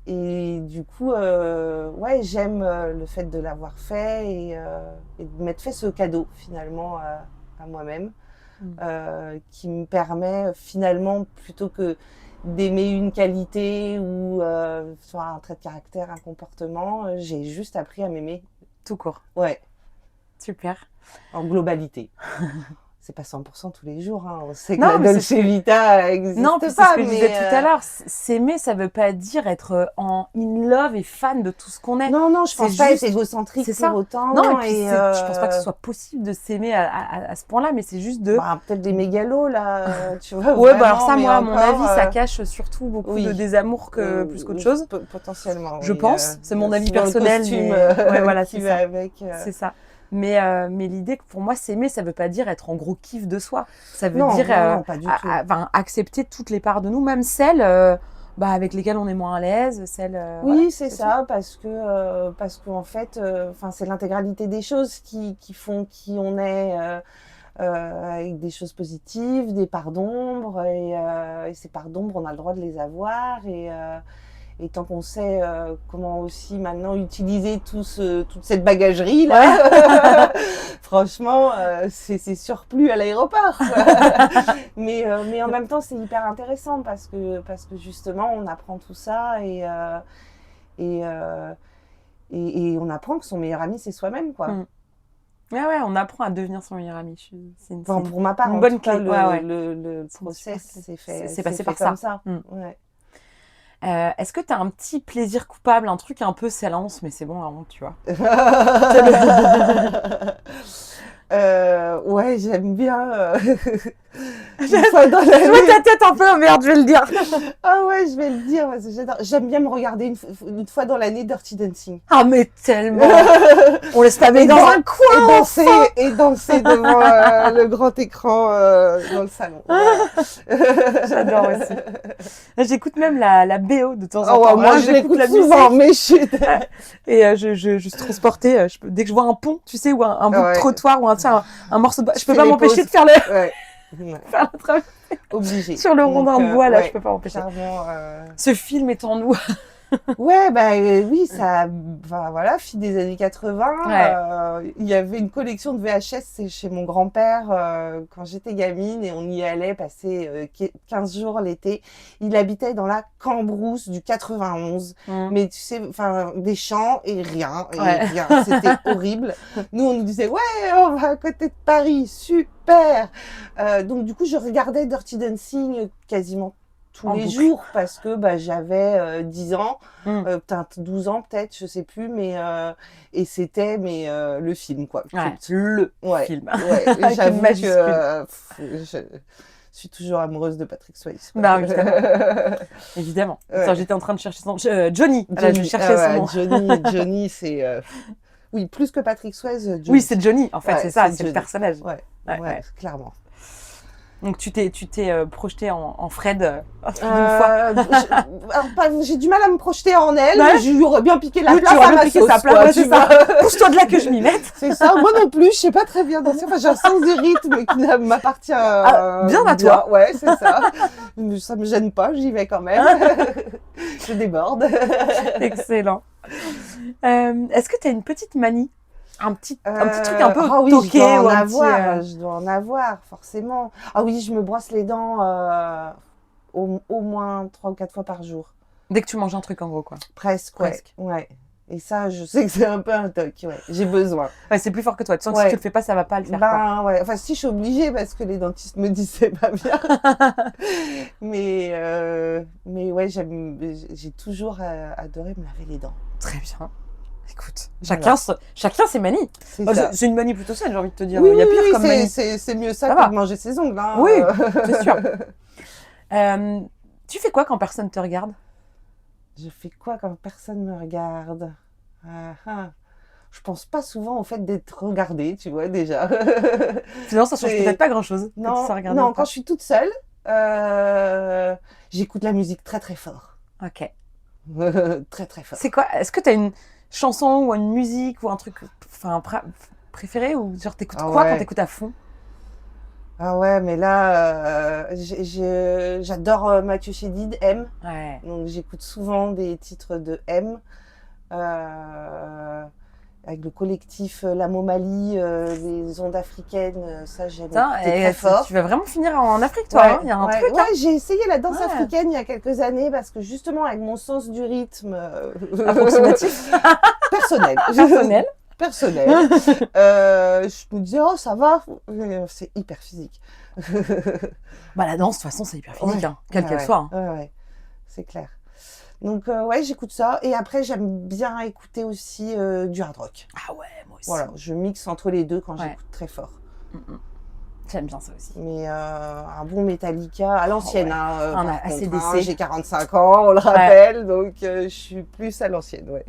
Et du coup, ouais, j'aime le fait de l'avoir fait et de m'être fait ce cadeau finalement à moi-même. Qui me permet finalement, plutôt que d'aimer une qualité ou soit un trait de caractère, un comportement, j'ai juste appris à m'aimer. Tout court. Ouais. Super. En globalité. C'est pas 100% tous les jours, hein. On sait que la Dolce Vita existe pas. Non, c'est ce que je disais tout à l'heure. S'aimer, ça veut pas dire être in love et fan de tout ce qu'on est. Non, je pense pas être égocentrique pour autant. Non, et puis je pense pas que ce soit possible de s'aimer à ce point-là, mais c'est juste de... peut-être des mégalos, là, tu vois. Ouais, alors ça, moi, à mon avis, ça cache surtout beaucoup de désamour plus qu'autre chose. Potentiellement, je pense. C'est mon avis personnel. Mais... ouais, voilà, c'est ça. C'est ça. Mais l'idée que pour moi, s'aimer, ça veut pas dire être en gros kiff de soi. Ça veut dire pas du tout. Accepter toutes les parts de nous, même celles avec lesquelles on est moins à l'aise. Oui, c'est ça, parce qu'en fait, c'est l'intégralité des choses qui font qui on est, avec des choses positives, des parts d'ombre, et ces parts d'ombre, on a le droit de les avoir, et tant qu'on sait comment aussi maintenant utiliser toute cette bagagerie là, franchement, c'est surplus à l'aéroport. mais en même temps, c'est hyper intéressant parce que justement, on apprend tout ça et on apprend que son meilleur ami, c'est soi-même, quoi. Ouais, on apprend à devenir son meilleur ami. Pour ma part, une bonne clé. Le process c'est passé par ça. Ouais. Est-ce que tu as un petit plaisir coupable, un truc un peu c'est la honte, mais c'est bon, la honte, tu vois? Ouais, j'aime bien. Je vois ta tête un peu, merde, je vais le dire. Ah ouais, je vais le dire, parce que j'adore. J'aime bien me regarder une fois dans l'année Dirty Dancing. Ah, mais tellement. On laisse pas mettre dans un coin. Et danser devant le grand écran dans le salon. J'adore aussi. J'écoute même la BO de temps en temps. Moi, je l'écoute souvent, mais et je suis transportée. Dès que je vois un pont, tu sais, ou un bout de trottoir, ou un morceau de... Je peux pas m'empêcher de faire faire la traversée. Obligé. Sur le rondin de bois, là, je peux pas m'empêcher. Clairement, Ce film est en nous. Ouais, oui, ça, enfin, voilà, fille des années 80. Il y avait une collection de VHS chez mon grand-père quand j'étais gamine et on y allait passer 15 jours l'été. Il habitait dans la Cambrousse du 91. Mais tu sais, enfin, des champs et rien, rien. C'était horrible. Nous, on nous disait, ouais, on va à côté de Paris, super. Donc, du coup, je regardais Dirty Dancing quasiment tous les jours parce que j'avais 10 ans, peut-être 12 ans peut-être, je sais plus, mais et c'était le film quoi. Le film. Ouais, j'avoue que je suis toujours amoureuse de Patrick Swayze. Bah évidemment. Évidemment. Attends, j'étais en train de chercher son Johnny. Je cherchais son nom. Johnny, c'est oui, plus que Patrick Swayze. Johnny. Oui, c'est Johnny en fait, c'est ça, c'est le personnage. Ouais, clairement. Donc tu t'es projetée en Fred une fois. J'ai du mal à me projeter en elle, mais j'aurais bien piqué la place à ma sauce. Pousse-toi de là que je m'y mette. C'est ça, moi non plus, je sais pas très bien danser. Enfin, j'ai un sens du rythme qui m'appartient bien à toi. Ouais, c'est ça. Ça me gêne pas, j'y vais quand même. Je déborde. Excellent. Est-ce que tu as une petite manie? Un petit truc un peu toqué je dois en avoir, forcément. Ah oui, je me brosse les dents au moins 3 ou 4 fois par jour. Dès que tu manges un truc, en gros, quoi. Presque. Ouais. Et ça, je sais que c'est un peu un toc, ouais. J'ai besoin. Ouais, c'est plus fort que toi. Tu sens que si tu le fais pas, ça va pas le faire. Ouais. Enfin, si, je suis obligée parce que les dentistes me disent c'est pas bien. mais ouais, j'ai toujours adoré me laver les dents. Très bien. Écoute, chacun ses manies. C'est une manie plutôt saine, j'ai envie de te dire. Oui, il y a pire comme manie. C'est mieux ça que de manger ses ongles. Hein. Oui, c'est sûr. Tu fais quoi quand personne te regarde? Je fais quoi quand personne me regarde? Je pense pas souvent au fait d'être regardée, tu vois, déjà. Finalement, ça change peut-être pas grand-chose. Non, quand je suis toute seule, j'écoute la musique très très fort. Ok. Très très fort. C'est quoi? Est-ce que tu as une chanson ou une musique ou un truc préféré ou genre t'écoutes quoi quand t'écoutes à fond? Ah ouais, mais là, j'adore Mathieu Chédid, M. Ouais. Donc j'écoute souvent des titres de M. Avec le collectif La Momalie, les ondes africaines, ça j'aime très fort. Tu vas vraiment finir en Afrique, toi, il y a un truc. Ouais, j'ai essayé la danse africaine il y a quelques années parce que justement avec mon sens du rythme approximatif, personnel, je me disais oh ça va, c'est hyper physique. La danse de toute façon c'est hyper physique, quelle qu'elle soit. Ouais, c'est clair. Donc j'écoute ça et après j'aime bien écouter aussi du hard rock. Ah ouais, moi aussi. Voilà, je mixe entre les deux quand j'écoute très fort. J'aime bien ça aussi. Mais un bon Metallica à l'ancienne. AC/DC. J'ai 45 ans, on le rappelle, donc je suis plus à l'ancienne. Ouais,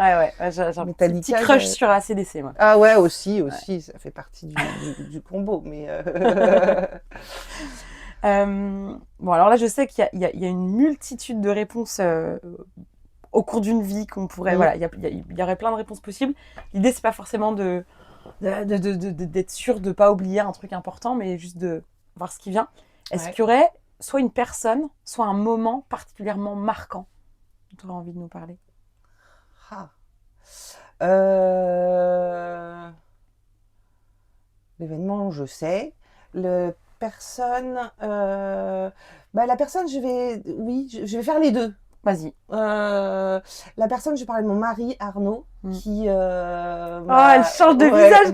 j'ai un petit crush sur AC/DC, moi. Ah ouais, aussi, ça fait partie du combo. Mais alors là, je sais qu'il y a une multitude de réponses au cours d'une vie qu'on pourrait. Voilà, il y aurait plein de réponses possibles. L'idée, c'est pas forcément d'être sûr de pas oublier un truc important, mais juste de voir ce qui vient. Est-ce qu'il y aurait soit une personne, soit un moment particulièrement marquant dont tu aurais envie de nous parler? L'événement, je sais. La personne, je vais faire les deux. Vas-y. La personne, je parlais de mon mari Arnaud, qui. elle change de visage.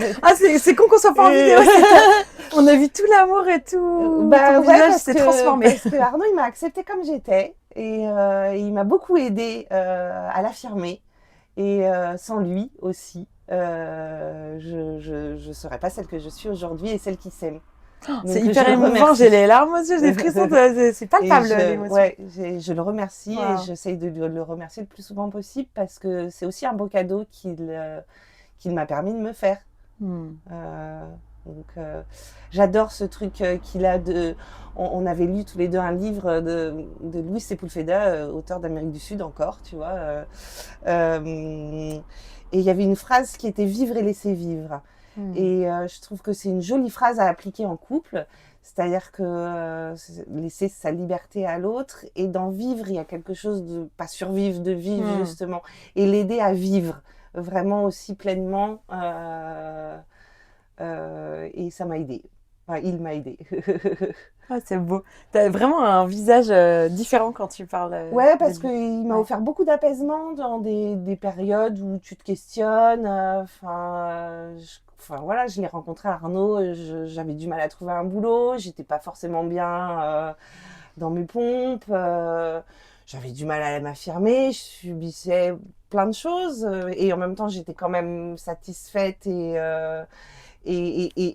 C'est con qu'on soit pas en vidéo. On a vu tout l'amour et tout. Ton visage s'est transformé. Parce que Arnaud, il m'a accepté comme j'étais et il m'a beaucoup aidé à l'affirmer. Et sans lui aussi, je ne serais pas celle que je suis aujourd'hui et celle qui s'aime. C'est hyper émouvant, j'ai les larmes aux yeux, j'ai des frissons, c'est palpable l'émotion. Ouais, je le remercie et j'essaye de le remercier le plus souvent possible parce que c'est aussi un beau cadeau qu'il m'a permis de me faire. Donc j'adore ce truc qu'il a on avait lu tous les deux un livre de Luis Sepúlveda, auteur d'Amérique du Sud encore, tu vois. Et il y avait une phrase qui était vivre et laisser vivre. Et je trouve que c'est une jolie phrase à appliquer en couple. C'est-à-dire que laisser sa liberté à l'autre et d'en vivre, il y a quelque chose de, pas survivre, de vivre justement, et l'aider à vivre vraiment aussi pleinement. Et ça m'a aidée. Enfin, il m'a aidée. Ah, c'est beau. Tu as vraiment un visage différent quand tu parles. Ouais, parce de lui. qu'il m'a Ouais. offert beaucoup d'apaisement dans des périodes où tu te questionnes. Enfin, voilà, je l'ai rencontré Arnaud, j'avais du mal à trouver un boulot, j'étais pas forcément bien dans mes pompes, j'avais du mal à m'affirmer, je subissais plein de choses et en même temps j'étais quand même satisfaite et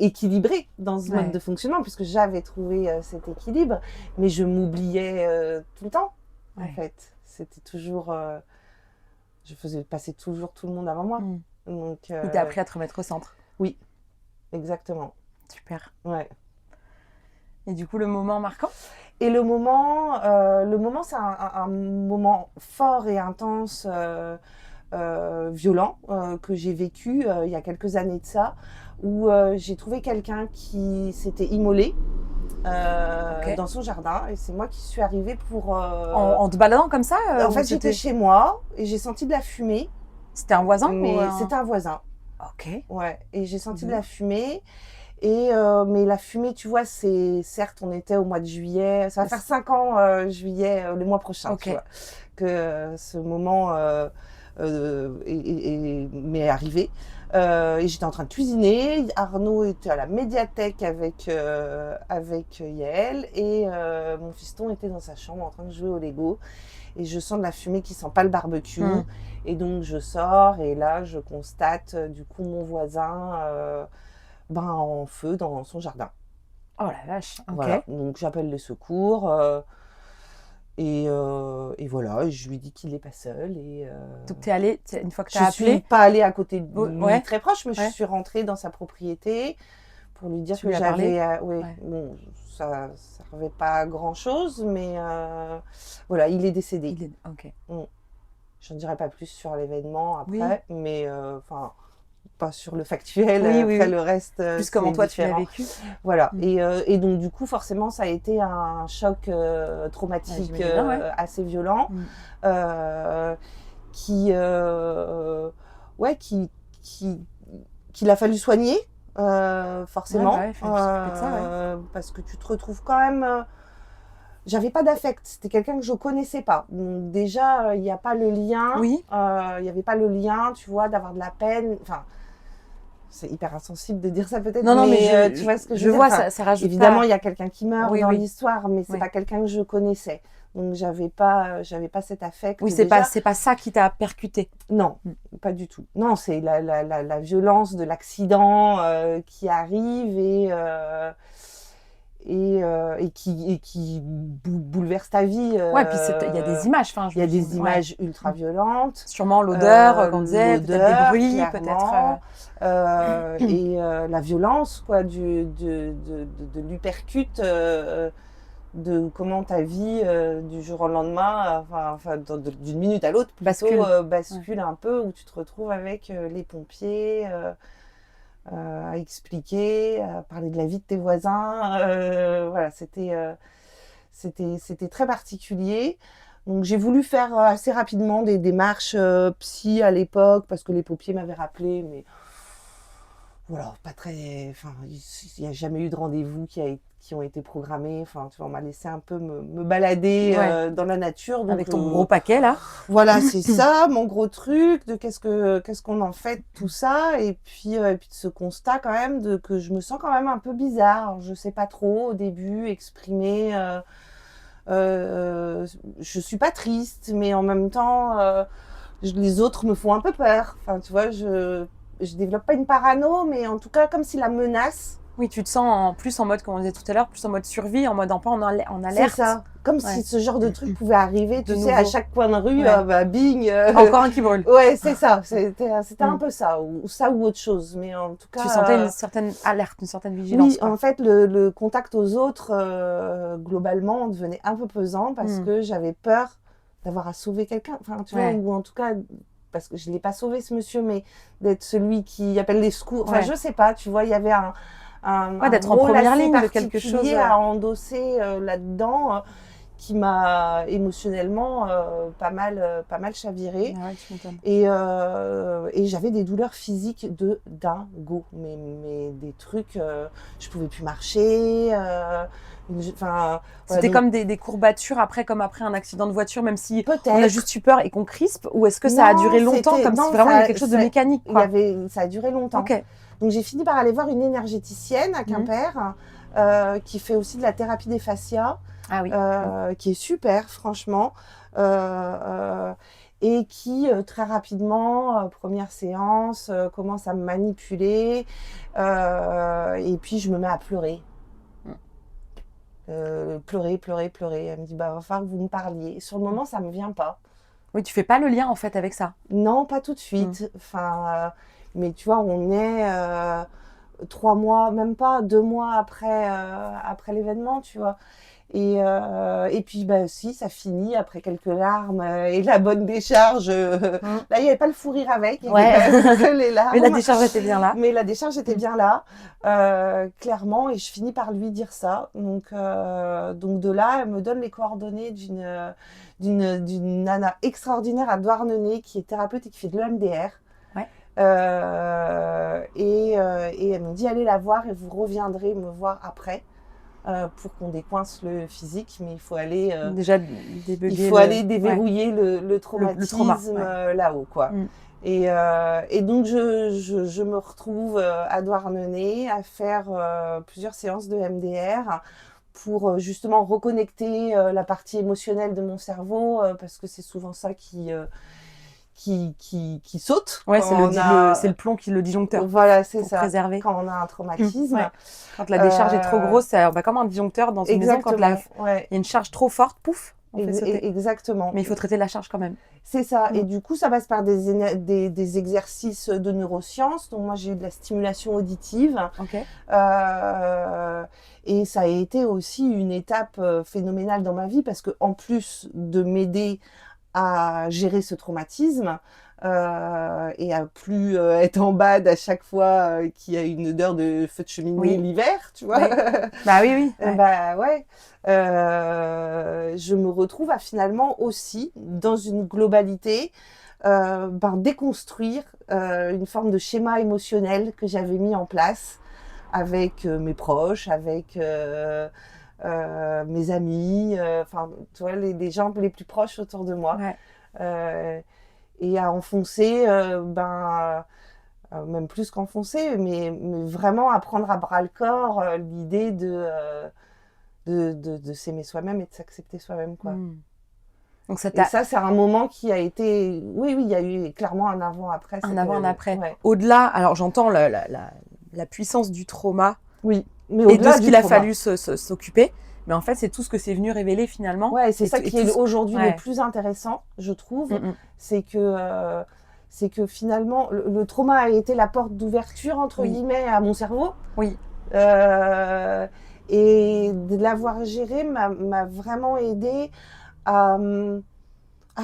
équilibrée dans ce mode Ouais. de fonctionnement puisque j'avais trouvé cet équilibre, mais je m'oubliais tout le temps en Ouais. fait. C'était toujours, je faisais passer toujours tout le monde avant moi. Mm. Donc, Il t'a appris à te remettre au centre. oui, exactement. Super. Ouais. Et du coup, le moment marquant? Et le moment c'est un moment fort et intense, violent, que j'ai vécu il y a quelques années de ça, où j'ai trouvé quelqu'un qui s'était immolé Ok. dans son jardin. Et c'est moi qui suis arrivée pour... En te baladant comme ça En ou fait, j'étais chez moi et j'ai senti de la fumée, C'était un voisin mais ou un... c'était un voisin. Ok. Ouais, et j'ai senti de Mhm. la fumée. Et mais la fumée, tu vois, c'est certes, on était au mois de juillet. Ça va faire 5 ans, juillet, le mois prochain, Ok. tu vois, que ce moment m'est arrivé. Et j'étais en train de cuisiner. Arnaud était à la médiathèque avec Yael et mon fiston était dans sa chambre en train de jouer au Lego. Et je sens de la fumée qui sent pas le barbecue. Et donc je sors et là je constate du coup mon voisin en feu dans son jardin. Oh la vache. Ok. Voilà, donc j'appelle les secours et voilà, et je lui dis qu'il n'est pas seul. Donc t'es allée, une fois que Je t'as suis appelé, pas allée à côté de lui ouais. très proche, mais Ouais. je suis rentrée dans sa propriété pour lui dire Tu que lui as parlé? j'avais... ouais, Ouais. bon, ça servait pas à grand-chose, mais voilà, il est décédé. Ok. Je n'en dirai pas plus sur l'événement Oui. après, mais enfin, pas sur le factuel. Oui, oui, Après, oui. le reste, Plus comment c'est toi tu l'as différent. vécu. Voilà. Mm. Et donc, du coup, forcément, ça a été un choc traumatique j'imagine bien, ouais. assez violent Mm. qui, ouais, qu'il a fallu soigner, forcément. Ouais, bah ouais, fallait s'occuper de ça, ouais. Parce que tu te retrouves quand même. J'avais pas d'affect, c'était quelqu'un que je connaissais pas. Donc déjà, il n'y a pas le lien. Oui. Il n'y avait pas le lien, tu vois, d'avoir de la peine. Enfin, c'est hyper insensible de dire ça peut-être, Non, mais tu vois ce que je je veux dire. vois, Enfin, ça rajoute évidemment, pas. il y a quelqu'un qui meurt Oui, dans oui. l'histoire, mais c'est Oui. pas quelqu'un que je connaissais. Donc j'avais pas cet affect. Oui, déjà. c'est pas ça qui t'a percuté. Non, pas du tout. Non, c'est la violence de l'accident qui arrive et qui bouleverse ta vie. Ouais, puis il y a des images. Enfin, Il y a des j'imagine, ouais. images ultra violentes. Sûrement l'odeur, qu'on disait, peut-être des L'odeur, bruits, clairement, peut-être. et la violence quoi, de l'hypercute, de comment ta vie, du jour au lendemain, d'une minute à l'autre, plutôt bascule un peu, où tu te retrouves avec les pompiers, à expliquer, à parler de la vie de tes voisins. Voilà, c'était très particulier. Donc j'ai voulu faire assez rapidement des démarches psy à l'époque, parce que les pompiers m'avaient rappelé, mais voilà, pas très... Enfin, il n'y a jamais eu de rendez-vous qui ont été programmés. Enfin, tu vois, on m'a laissé un peu me balader dans la nature. Donc, avec ton gros paquet, là. Voilà, c'est ça, mon gros truc, de qu'est-ce qu'on en fait de tout ça. Et puis de ce constat quand même, que je me sens quand même un peu bizarre. Alors, je sais pas trop, au début, exprimer... je suis pas triste, mais en même temps, les autres me font un peu peur. Enfin, tu vois, je développe pas une parano, mais en tout cas, comme si la menace... Oui, tu te sens plus en mode, comme on disait tout à l'heure, plus en mode survie, en mode un peu en alerte. C'est ça. Comme si ce genre de truc pouvait arriver, tu sais, à chaque coin de rue, bing. Encore un qui brûle. Ouais, c'est ça. C'était un peu ça, ou ça ou autre chose. Mais en tout cas. Tu sentais une certaine alerte, une certaine vigilance. Oui, en fait, le contact aux autres, globalement, devenait un peu pesant parce que j'avais peur d'avoir à sauver quelqu'un. Enfin, tu vois, ou en tout cas, parce que je ne l'ai pas sauvé, ce monsieur, mais d'être celui qui appelle les secours. Enfin, je sais pas, tu vois, il y avait d'être en rôle première assez ligne de quelque chose. particulier à endosser là-dedans, qui m'a émotionnellement pas mal chavirée. Ah ouais, tu m'étonnes. Et j'avais des douleurs physiques de dingo, mais des trucs, je pouvais plus marcher. C'était comme des courbatures comme après un accident de voiture, même si peut-être. on a juste eu peur et qu'on crispe, ou est-ce que ça a duré longtemps, comme si vraiment il y avait quelque chose de mécanique, quoi. Ça a duré longtemps. Ok. Donc j'ai fini par aller voir une énergéticienne à Quimper, qui fait aussi de la thérapie des fascias, qui est super, franchement, et qui très rapidement, première séance, commence à me manipuler, et puis je me mets à pleurer. Pleurer. Elle me dit, va falloir que vous me parliez. Sur le moment, ça me vient pas. Oui, tu fais pas le lien en fait avec ça. Non, pas tout de suite. Mais tu vois, on est 3 mois, même pas 2 mois après l'événement, tu vois. Et puis, si, ça finit après quelques larmes et la bonne décharge. Là, il n'y avait pas le fou rire avec, il y avait que les larmes. Mais la décharge était bien là. Mais la décharge était bien là, clairement, et je finis par lui dire ça. Donc de là, elle me donne les coordonnées d'une nana extraordinaire à Douarnenez qui est thérapeute et qui fait de l'EMDR. Ouais. Et elle me dit, allez la voir et vous reviendrez me voir après. Pour qu'on décoince le physique, mais il faut aller déjà débugger, il faut aller déverrouiller le traumatisme là-haut, quoi. Et donc je me retrouve à Douarnenez à faire plusieurs séances de MDR pour justement reconnecter la partie émotionnelle de mon cerveau, parce que c'est souvent ça qui saute. Ouais, c'est le plomb le disjoncteur. Voilà, c'est pour ça. Préserver. Quand on a un traumatisme. Quand la décharge est trop grosse, c'est comme un disjoncteur dans une maison. Quand il y a une charge trop forte, pouf, on fait sauter. Exactement. Mais il faut traiter la charge quand même. C'est ça. Et du coup, ça passe par des exercices de neurosciences. Donc moi, j'ai eu de la stimulation auditive. Okay. Et ça a été aussi une étape phénoménale dans ma vie, parce que en plus de m'aider à gérer ce traumatisme et à plus être en bad à chaque fois qu'il y a une odeur de feu de cheminée l'hiver, tu vois. Oui. Je me retrouve à finalement aussi, dans une globalité, déconstruire une forme de schéma émotionnel que j'avais mis en place avec mes proches, avec mes amis, tu vois, les gens les plus proches autour de moi. Et à enfoncer, même plus qu'enfoncer, mais vraiment à prendre à bras le corps l'idée de s'aimer soi-même et de s'accepter soi-même, quoi. Donc et ça, c'est un moment qui a été... Oui, il y a eu clairement un avant-après. Un avant-après. Ouais. Au-delà, alors j'entends la puissance du trauma. Oui, mais et de ce qu'il a fallu s'occuper. Mais en fait, c'est tout ce que c'est venu révéler finalement. Ouais, c'est ça qui est aujourd'hui le plus intéressant, je trouve. C'est que finalement, le trauma a été la porte d'ouverture, entre guillemets, à mon cerveau. Oui. Et de l'avoir géré m'a vraiment aidée à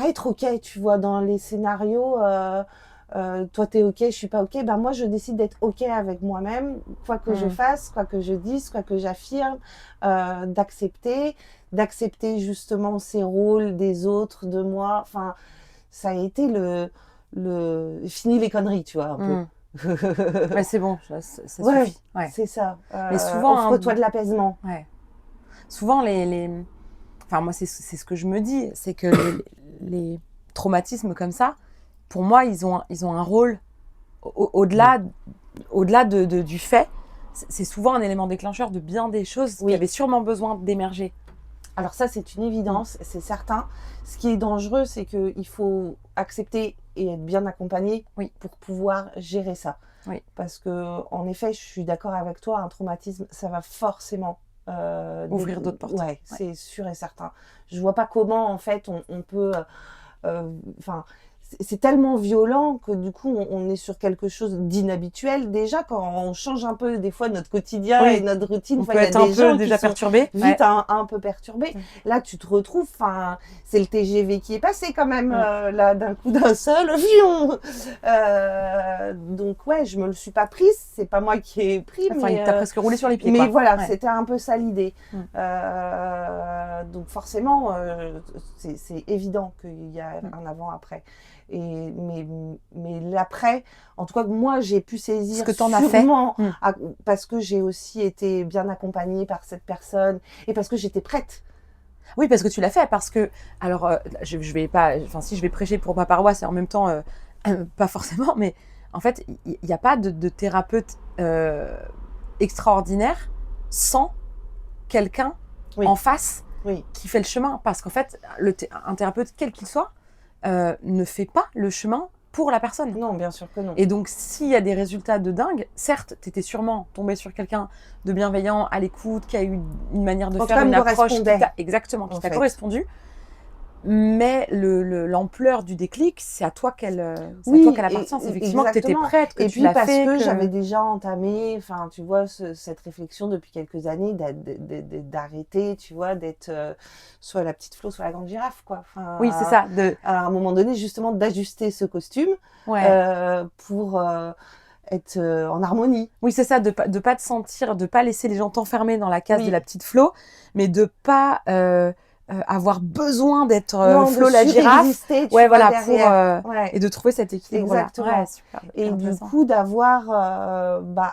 être OK, tu vois, dans les scénarios. Toi, t'es OK, je suis pas OK. Moi, je décide d'être OK avec moi-même, quoi que je fasse, quoi que je dise, quoi que j'affirme, d'accepter justement ces rôles des autres, de moi. Enfin, ça a été fini les conneries, tu vois, un peu. Mais c'est bon, ça suffit. Ouais, c'est ça. Mais souvent, offre-toi de l'apaisement. Ouais. Souvent, enfin, moi, c'est ce que je me dis, c'est que les traumatismes comme ça, pour moi, ils ont un rôle au-delà du fait. C'est souvent un élément déclencheur de bien des choses qui avaient sûrement besoin d'émerger. Alors ça, c'est une évidence, c'est certain. Ce qui est dangereux, c'est qu'il faut accepter et être bien accompagné pour pouvoir gérer ça. Oui. Parce que, en effet, je suis d'accord avec toi, un traumatisme, ça va forcément ouvrir d'autres portes. Ouais, c'est sûr et certain. Je vois pas comment, en fait, on peut... c'est tellement violent que du coup, on est sur quelque chose d'inhabituel. Déjà, quand on change un peu des fois notre quotidien et notre routine, on enfin, peut il y a être un des peu gens déjà qui sont perturbé. vite un peu perturbés. Là, tu te retrouves, enfin, c'est le TGV qui est passé quand même, là, d'un coup d'un seul, fion. Donc ouais, je me le suis pas prise, c'est pas moi qui ai pris, Enfin, mais il t'a presque roulé sur les pieds, mais quoi. voilà, Ouais. c'était un peu ça l'idée. Donc forcément, c'est évident qu'il y a un avant-après. Mais l'après, en tout cas, moi, j'ai pu saisir ce que t'en as fait. sûrement parce que j'ai aussi été bien accompagnée par cette personne et parce que j'étais prête. Oui, parce que tu l'as fait, parce que, alors, je vais pas, enfin, si je vais prêcher pour ma paroisse, et en même temps, pas forcément, mais en fait, il n'y a pas de thérapeute extraordinaire sans quelqu'un en face qui fait le chemin. Parce qu'en fait, un thérapeute, quel qu'il soit, ne fait pas le chemin pour la personne. Non, bien sûr que non. Et donc, s'il y a des résultats de dingue, certes, tu étais sûrement tombé sur quelqu'un de bienveillant, à l'écoute, qui a eu une manière de faire, une approche qui t'a correspondu. Mais l'ampleur du déclic, c'est à toi qu'elle appartient. C'est effectivement que tu étais prête, que tu l'as fait. Et puis parce que j'avais déjà entamé, enfin, tu vois, cette réflexion depuis quelques années d'arrêter, tu vois, d'être soit la petite Flo, soit la grande girafe, quoi. Enfin, oui, c'est ça. À un moment donné, justement, d'ajuster ce costume pour être en harmonie. Oui, c'est ça, de pas te sentir, de pas laisser les gens t'enfermer dans la case de la petite Flo, mais de pas avoir besoin d'être Flo la girafe, et de trouver cet équilibre. Exactement. Et du coup d'avoir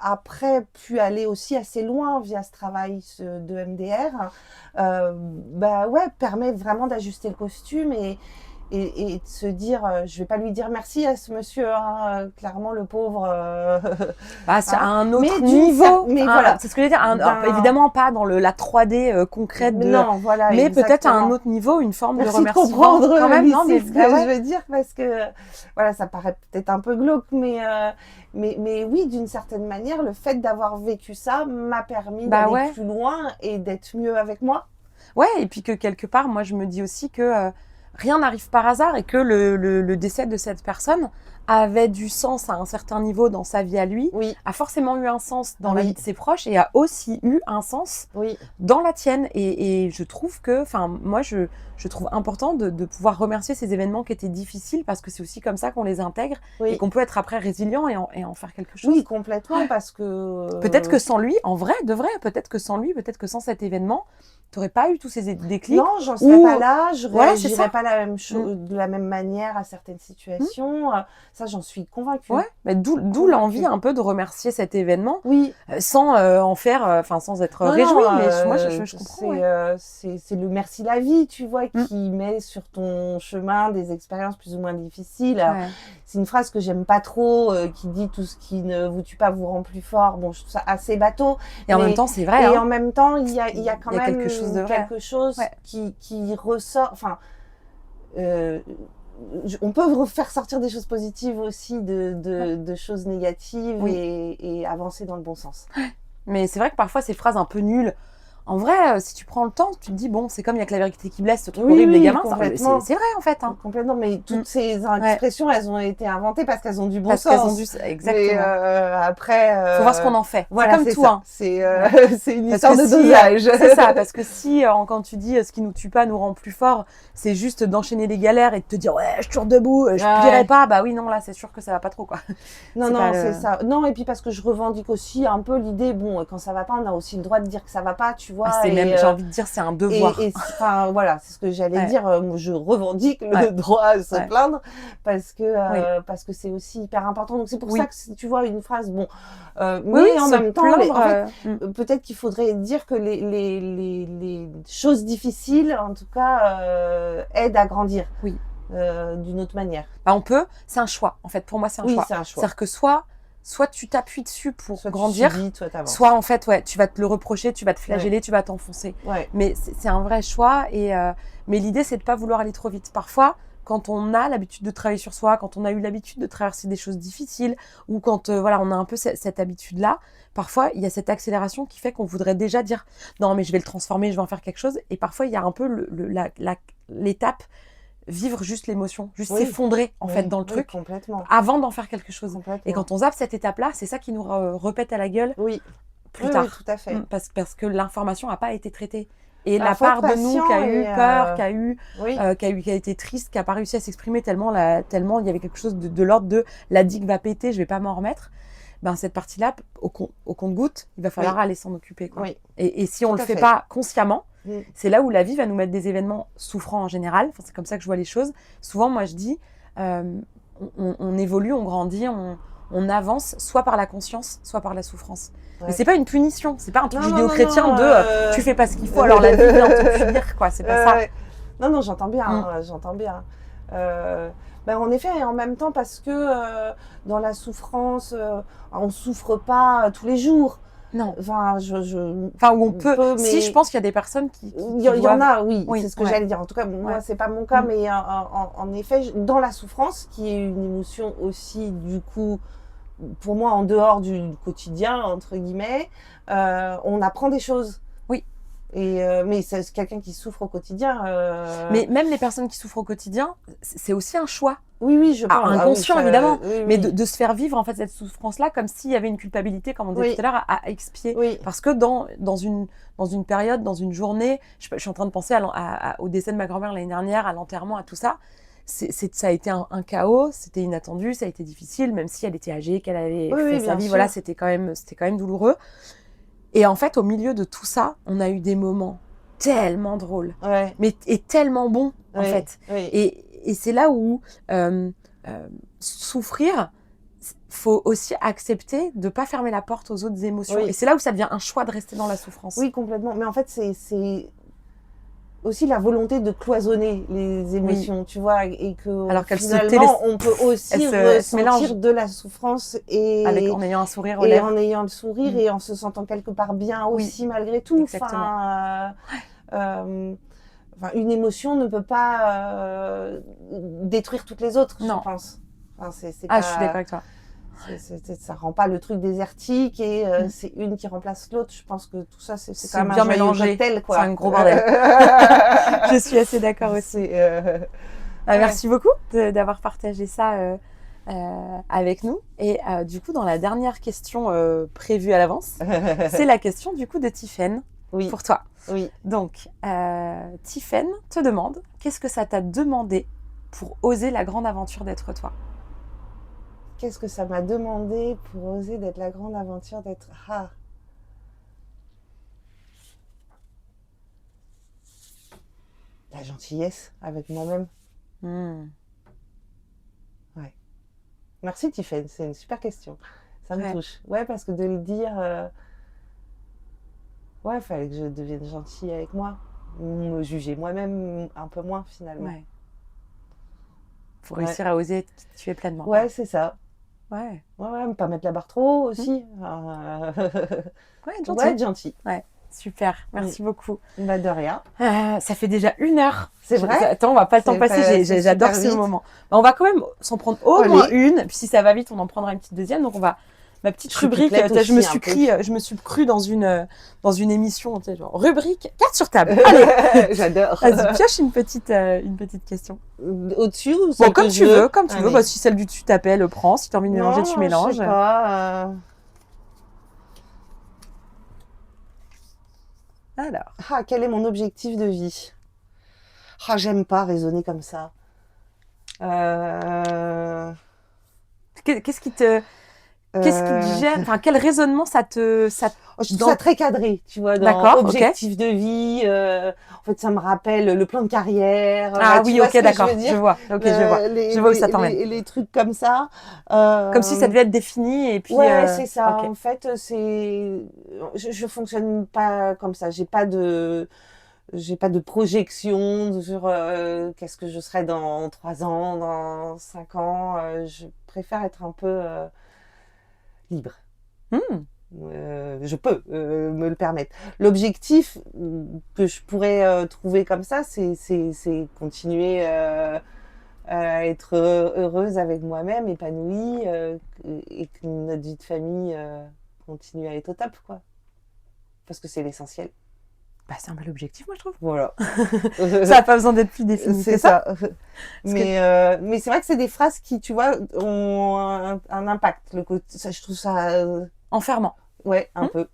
après pu aller aussi assez loin via ce travail de MDR, permet vraiment d'ajuster le costume et de se dire, je vais pas lui dire merci à ce monsieur, clairement le pauvre. C'est à un autre niveau. Mais voilà, c'est ce que je veux dire. Alors, évidemment pas dans la 3D concrète mais peut-être à un autre niveau, une forme de remerciement. De comprendre quand même, non, mais ce que je veux dire, parce que voilà, ça paraît peut-être un peu glauque, mais oui, d'une certaine manière, le fait d'avoir vécu ça m'a permis d'aller plus loin et d'être mieux avec moi. Ouais, et puis que quelque part, moi, je me dis aussi que rien n'arrive par hasard et que le décès de cette personne avait du sens à un certain niveau dans sa vie à lui, a forcément eu un sens dans la vie de ses proches et a aussi eu un sens dans la tienne. Et je trouve que, moi, je trouve important de pouvoir remercier ces événements qui étaient difficiles parce que c'est aussi comme ça qu'on les intègre et qu'on peut être après résilient et en faire quelque chose. Oui, complètement, parce que... Peut-être que sans lui, en vrai, de vrai, peut-être que sans cet événement, tu n'aurais pas eu tous ces déclics. Non, j'en serais pas là, je réagirais pas la même chose, de la même manière à certaines situations. Ça, j'en suis convaincue. Ouais, d'où l'envie un peu de remercier cet événement, sans en faire, sans être réjoui, mais moi je comprends. C'est le merci la vie, tu vois, qui met sur ton chemin des expériences plus ou moins difficiles. C'est une phrase que j'aime pas trop, qui dit tout ce qui ne vous tue pas vous rend plus fort. Bon, je trouve ça assez bateau. Et en même temps, c'est vrai. Et en même temps, il y a quand même quelque chose de vrai. Qui ressort. Enfin, on peut faire sortir des choses positives aussi de choses négatives et avancer dans le bon sens. Mais c'est vrai que parfois, ces phrases un peu nulles, en vrai, si tu prends le temps, tu te dis, bon, c'est comme il y a que la vérité qui blesse, ce truc horrible des gamins. C'est vrai, en fait. Complètement, mais toutes ces expressions, elles ont été inventées parce qu'elles ont du bon sens. Exactement. Après... faut voir ce qu'on en fait. Voilà, c'est comme tout. C'est une histoire de dosage. C'est ça, parce que si, quand tu dis ce qui nous tue pas nous rend plus fort, c'est juste d'enchaîner les galères et de te dire, ouais, je suis toujours debout, je plierai pas, bah oui, non, là, c'est sûr que ça va pas trop, quoi. Non, c'est ça. Non, et puis parce que je revendique aussi un peu l'idée, bon, quand ça va pas, on a aussi le droit de dire que ça va pas, tu vois. J'ai envie de dire, c'est un devoir. Voilà, c'est ce que j'allais dire. Je revendique le droit à se plaindre parce que c'est aussi hyper important. Donc c'est pour ça que tu vois une phrase, bon, mais en même temps, peut-être qu'il faudrait dire que les choses difficiles, en tout cas, aident à grandir. Oui. D'une autre manière. On peut. C'est un choix. En fait, pour moi, c'est un choix. C'est un choix. C'est-à-dire que soit tu t'appuies dessus pour grandir, soit en fait, tu vas te le reprocher, tu vas te flageller, tu vas t'enfoncer. Mais c'est un vrai choix. Mais l'idée, c'est de pas vouloir aller trop vite. Parfois, quand on a l'habitude de travailler sur soi, quand on a eu l'habitude de traverser des choses difficiles, ou quand on a un peu cette habitude-là, parfois, il y a cette accélération qui fait qu'on voudrait déjà dire « Non, mais je vais le transformer, je vais en faire quelque chose ». Et parfois, il y a un peu l'étape vivre juste l'émotion, juste Oui. s'effondrer en fait dans le Oui, truc complètement. avant d'en faire quelque chose. Complètement. Et quand on zappe cette étape-là, c'est ça qui nous repète à la gueule Oui, plus oui, tard. oui, tout à fait. Parce que l'information n'a pas été traitée. Et Alors, la faut être part de nous qui a patient eu et, peur, qui a été triste, qui n'a pas réussi à s'exprimer tellement il y avait quelque chose de l'ordre de la digue va péter, je vais pas m'en remettre. Ben, cette partie-là, au compte-goutte, il va falloir aller s'en occuper. Quoi. Oui. Et si on Tout le à fait fait. pas consciemment, Mm. c'est là où la vie va nous mettre des événements souffrants en général. Enfin, c'est comme ça que je vois les choses. Souvent, moi, je dis, on évolue, on grandit, on avance, soit par la conscience, soit par la souffrance. Ouais. Mais c'est pas une punition, c'est pas un truc Non, non, judéo-chrétien non, de tu fais pas ce qu'il faut, alors la vie vient te punir, quoi. C'est pas ça. Non, non, j'entends bien, j'entends bien. Ben, en effet, et en même temps, parce que dans la souffrance, on souffre pas tous les jours. Non. Enfin, Enfin, où on peut. mais Si, je pense qu'il y a des personnes qui il y en a, oui, Oui, c'est ce que ouais. j'allais dire. En tout cas, moi, Ouais. c'est pas mon cas, mais en effet, dans la souffrance, qui est une émotion aussi, du coup, pour moi, en dehors du quotidien, entre guillemets, on apprend des choses. Oui. Et mais c'est quelqu'un qui souffre au quotidien. Mais même les personnes qui souffrent au quotidien, c'est aussi un choix. Oui, oui, je pense. Inconscient, oui, évidemment. oui, Mais oui. de se faire vivre en fait cette souffrance-là comme s'il y avait une culpabilité, comme on disait Oui. tout à l'heure, à expier. Oui. Parce que dans une période, dans une journée, je suis en train de penser au décès de ma grand-mère l'année dernière, à l'enterrement, à tout ça. Ça a été un chaos, c'était inattendu, ça a été difficile, même si elle était âgée, qu'elle avait fait sa vie, voilà, c'était quand même douloureux. Et en fait, au milieu de tout ça, on a eu des moments tellement drôles, Ouais. et tellement bons, en fait. Oui. Et c'est là où souffrir, faut aussi accepter de ne pas fermer la porte aux autres émotions. Oui. Et c'est là où ça devient un choix de rester dans la souffrance. Oui, complètement. Mais en fait, c'est aussi la volonté de cloisonner les émotions, tu vois, et que alors qu'elles finalement, on peut aussi ressentir de la souffrance en ayant un sourire aux et lèvres. en ayant le sourire et en se sentant quelque part bien aussi malgré tout. Exactement. Enfin, une émotion ne peut pas détruire toutes les autres, je pense. Enfin, c'est pas... je suis d'accord avec toi. Ça rend pas le truc désertique et c'est une qui remplace l'autre. Je pense que tout ça, c'est quand même bien un joyeux mélangé. cocktail, quoi. C'est un gros bordel. Je suis assez d'accord aussi. Merci beaucoup d'avoir partagé ça avec nous. Et du coup, dans la dernière question prévue à l'avance, c'est la question du coup de Tiffaine pour toi. Oui. Donc, Tiffaine te demande, qu'est-ce que ça t'a demandé pour oser la grande aventure d'être toi ? Qu'est-ce que ça m'a demandé pour oser d'être la grande aventure d'être... La gentillesse avec moi-même. Ouais. Merci Tiffaine, c'est une super question. Ça me touche. Ouais, parce que de le dire... Ouais, il fallait que je devienne gentille avec moi. Me juger moi-même un peu moins, finalement. Ouais. Faut réussir à oser être qui tu es pleinement. Ouais, c'est ça. Ouais. Ouais, ne pas mettre la barre trop haut aussi. Être gentil. Ouais, super. Merci beaucoup. Bah, de rien. Ça fait déjà 1 heure. C'est vrai. Attends, on va pas le temps passer. J'adore ce moment. Bah, on va quand même s'en prendre au moins une. Puis si ça va vite, on en prendra une petite deuxième. Donc on va... Ma petite rubrique, je me suis crue dans une émission, tu sais, genre rubrique carte sur table. Allez, j'adore. Vas-y, pioche une petite question. Au-dessus ou celle comme tu veux. Bah, si celle du dessus t'appelle, prends. Si tu as envie de mélanger, tu mélanges. Je sais pas. Alors. Quel est mon objectif de vie ? J'aime pas raisonner comme ça. Qu'est-ce qui te gêne ? Enfin, quel raisonnement ça te... Je trouve ça très cadré, tu vois, dans objectif de vie. En fait, ça me rappelle le plan de carrière. Oui, ok, d'accord. Je vois. Ok, je vois où ça t'emmène. Les trucs comme ça. Comme si ça devait être défini et puis... Ouais, c'est ça. Okay. En fait, je fonctionne pas comme ça. J'ai pas de projection sur qu'est-ce que je serai dans 3 ans, dans 5 ans. Je préfère être un peu libre. Je peux me le permettre. L'objectif que je pourrais trouver comme ça, c'est continuer à être heureuse avec moi-même, épanouie, et que notre vie de famille continue à être au top, quoi. Parce que c'est l'essentiel. Bah, c'est un bel objectif, moi, je trouve. Voilà. Ça n'a pas besoin d'être plus défini que C'est ça. ça. Mais c'est vrai que c'est des phrases qui, tu vois, ont un impact. Ça, je trouve ça, Enfermant. ouais, un peu,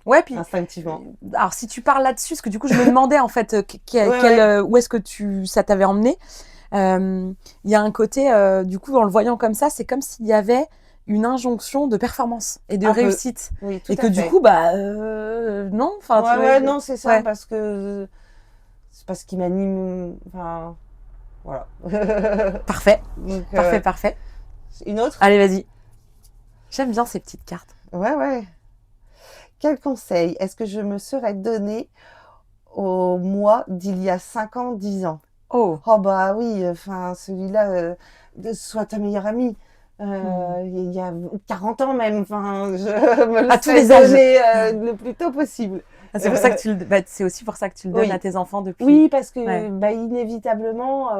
Ouais, puis instinctivement. alors si tu parles là-dessus, parce que du coup je me demandais en fait où est-ce que ça t'avait emmené. Il y a un côté du coup en le voyant comme ça, c'est comme s'il y avait une injonction de performance et de Un peu. réussite, Oui, tout et que à du fait. coup non, enfin tu vois, non, c'est ça, ouais. parce que c'est parce qu'il m'anime. Enfin, voilà. Parfait, Donc, parfait. une autre? Allez, vas-y. J'aime bien ces petites cartes. Ouais. Quel conseil est-ce que je me serais donné au moi d'il y a 5 ans, 10 ans? Oh. Oh bah oui, enfin celui-là, sois ta meilleure amie. Il y a 40 ans même, enfin, je me le À tous serais les âges. donné le plus tôt possible. C'est pour ça que c'est aussi pour ça que tu le donnes Oui. à tes enfants depuis. Oui, parce que Ouais. bah, inévitablement,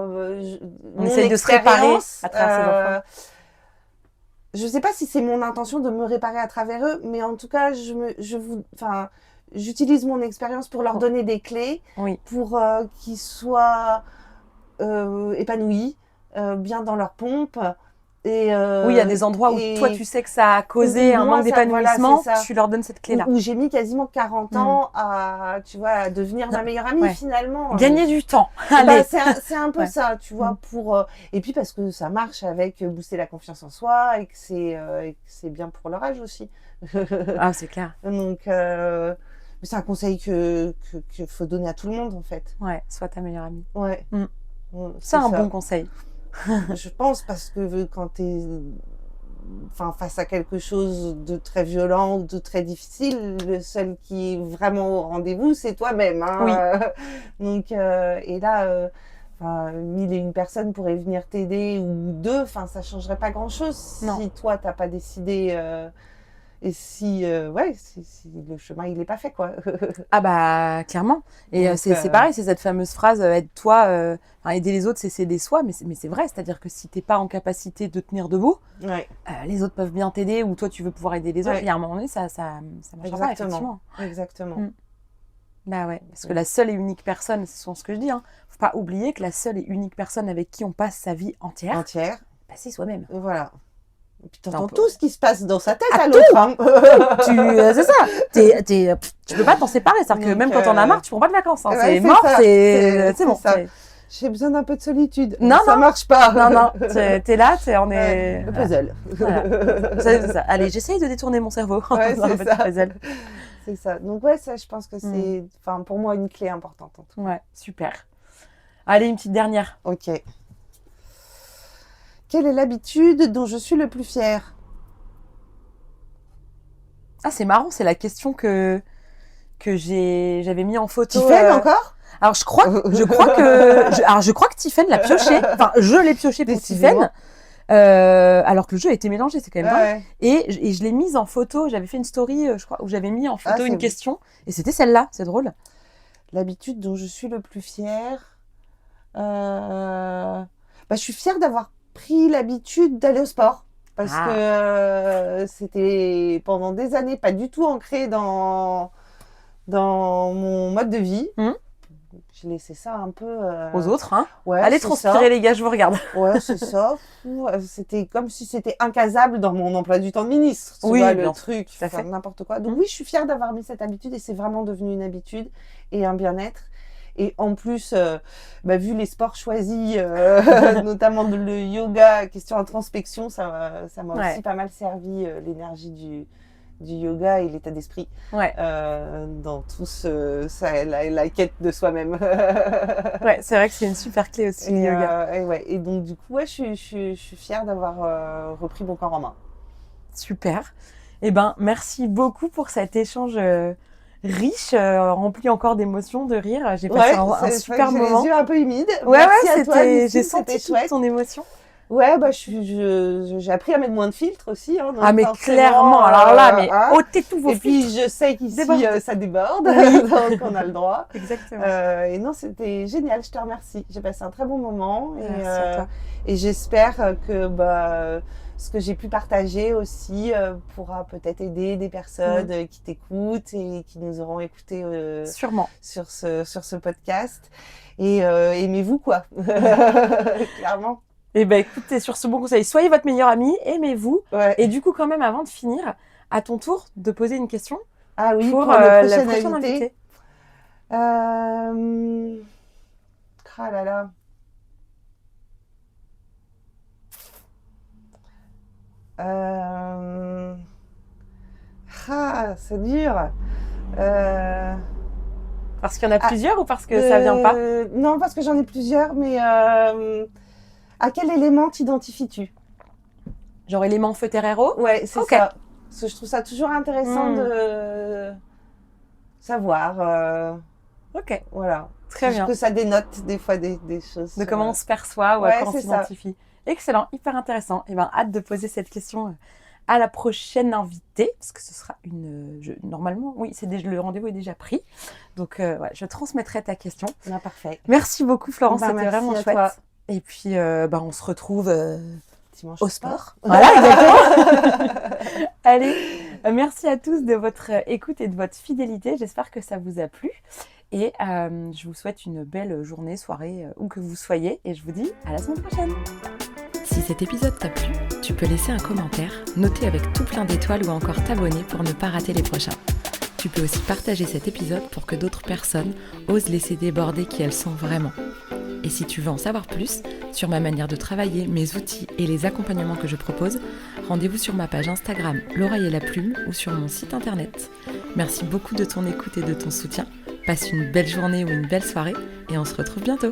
On essaye de se réparer à travers ses enfants. Je sais pas si c'est mon intention de me réparer à travers eux, mais en tout cas, j'utilise mon expérience pour leur donner des clés, Oui. pour qu'ils soient épanouis, bien dans leur pompe. Oui, il y a des endroits où toi tu sais que ça a causé un moi, manque ça- voilà, d'épanouissement, c'est ça. tu leur donnes cette clé-là. Où j'ai mis quasiment 40 ans à, tu vois, à devenir ma meilleure amie, Ouais. finalement. Gagner du temps. Bah, Allez. c'est un peu Ouais. ça, tu vois, et puis parce que ça marche avec booster la confiance en soi et que c'est bien pour leur âge aussi. Ah, c'est clair. Donc, c'est un conseil que faut donner à tout le monde, en fait. Ouais, sois ta meilleure amie. Ouais. Mm. C'est C'est un ça. bon conseil. Je pense, parce que quand t'es face à quelque chose de très violent ou de très difficile, le seul qui est vraiment au rendez-vous, c'est toi-même. Hein. Oui. Donc, et là, 1001 personnes pourraient venir t'aider, ou 2, ça changerait pas grand-chose Non. si toi, t'as pas décidé. Et si le chemin, il est pas fait, quoi. Ah bah, clairement. Et Donc, c'est pareil, c'est cette fameuse phrase, aide-toi, aider les autres, c'est s'aider soi, mais c'est vrai, c'est-à-dire que si t'es pas en capacité de tenir debout, Ouais, les autres peuvent bien t'aider, ou toi tu veux pouvoir aider les autres, Ouais. et à un moment donné, ça marchera pas, effectivement. exactement. Mm. Bah ouais, parce que la seule et unique personne, c'est souvent ce que je dis, hein, faut pas oublier que la seule et unique personne avec qui on passe sa vie entière, Entière, bah, c'est soi-même. voilà. Et puis t'entends T'en- tout ce qui se passe dans sa tête Ah, à l'autre. Hein. C'est ça. Tu peux pas t'en séparer. C'est-à-dire que Donc, même quand t'en as marre, tu prends pas de vacances. Hein. ouais, c'est c'est mort, ça. c'est bon. ça. J'ai besoin d'un peu de solitude. Non, ça marche pas. Non. T'es là, on est. Le puzzle. Voilà. C'est ça. Allez, j'essaye de détourner mon cerveau. Ouais, dans un c'est petit ça. puzzle. C'est ça. Donc ouais, ça, je pense que c'est, pour moi, une clé importante. En tout cas. Ouais, super. Allez, une petite dernière. Ok. Quelle est l'habitude dont je suis le plus fière? Ah, c'est marrant, c'est la question que j'avais mis en photo. Tiffen encore? Alors je crois que Tiffen l'a pioché. Enfin, je l'ai pioché pour Tiffen. Alors que le jeu a été mélangé, c'est quand même dingue. Ouais. Et je l'ai mise en photo. J'avais fait une story, je crois, où j'avais mis en photo une question. Et c'était celle-là. C'est drôle. L'habitude dont je suis le plus fière. Je suis fière d'avoir pris l'habitude d'aller au sport. Parce que c'était pendant des années pas du tout ancré dans mon mode de vie. J'ai laissé ça un peu aux autres, hein. Ouais, allez transpirer, les gars, je vous regarde. Ouais, c'est ça. C'était comme si c'était incasable dans mon emploi du temps de ministre. Tu vois, le truc, n'importe quoi. Donc oui, je suis fière d'avoir mis cette habitude, et c'est vraiment devenu une habitude et un bien-être. Et en plus, vu les sports choisis, notamment le yoga, question introspection, ça m'a aussi pas mal servi, l'énergie du yoga et l'état d'esprit dans tout la quête de soi-même. Ouais, c'est vrai que c'est une super clé aussi, le yoga. Et donc du coup, je suis fière d'avoir repris mon corps en main. Super. Eh ben, merci beaucoup pour cet échange riche, rempli encore d'émotions, de rire. J'ai passé un super moment. J'ai les yeux un peu humides. Ouais, merci à toi, Lucie, j'ai senti toute ton émotion. Ouais, bah, j'ai appris à mettre moins de filtres aussi. Hein, donc Ah, mais forcément, clairement, alors là, mais hein. ôtez tous vos Et puis, filtres. je sais qu'ici, Déborde. ça déborde, Oui. donc on a le droit. Exactement. Et non, c'était génial, je te remercie. J'ai passé un très bon moment. Merci à toi. Et j'espère que ce que j'ai pu partager aussi pourra peut-être aider des personnes qui t'écoutent et qui nous auront écouté Sûrement. sur ce podcast. Et aimez-vous, quoi. Clairement. Et ben écoutez, sur ce bon conseil, soyez votre meilleur ami, aimez-vous. Ouais. Et du coup, quand même, avant de finir, à ton tour de poser une question Ah oui, pour le la prochaine invitée. Ah là là. C'est dur. Parce qu'il y en a plusieurs ou parce que ça vient pas? Non, parce que j'en ai plusieurs, mais à quel élément t'identifies-tu? Genre élément feu, terre, air, eau? Ouais, c'est Ok. ça. Parce que je trouve ça toujours intéressant de savoir. Ok, Voilà. très bien. Que ça dénote des fois des choses. De comment on se perçoit ou à quoi on s'identifie. Excellent, hyper intéressant. Et ben, hâte de poser cette question à la prochaine invitée, parce que ce sera normalement, oui, le rendez-vous est déjà pris. Donc, ouais, je transmettrai ta question. Ah, parfait. Merci beaucoup, Florence, c'était vraiment chouette. Toi. Et puis, on se retrouve dimanche au sport. Voilà, exactement. Allez, merci à tous de votre écoute et de votre fidélité. J'espère que ça vous a plu. Et je vous souhaite une belle journée, soirée, où que vous soyez. Et je vous dis à la semaine prochaine. Si cet épisode t'a plu, tu peux laisser un commentaire, noter avec tout plein d'étoiles ou encore t'abonner pour ne pas rater les prochains. Tu peux aussi partager cet épisode pour que d'autres personnes osent laisser déborder qui elles sont vraiment. Et si tu veux en savoir plus sur ma manière de travailler, mes outils et les accompagnements que je propose, rendez-vous sur ma page Instagram L'Oreille et la Plume ou sur mon site internet. Merci beaucoup de ton écoute et de ton soutien. Passe une belle journée ou une belle soirée et on se retrouve bientôt.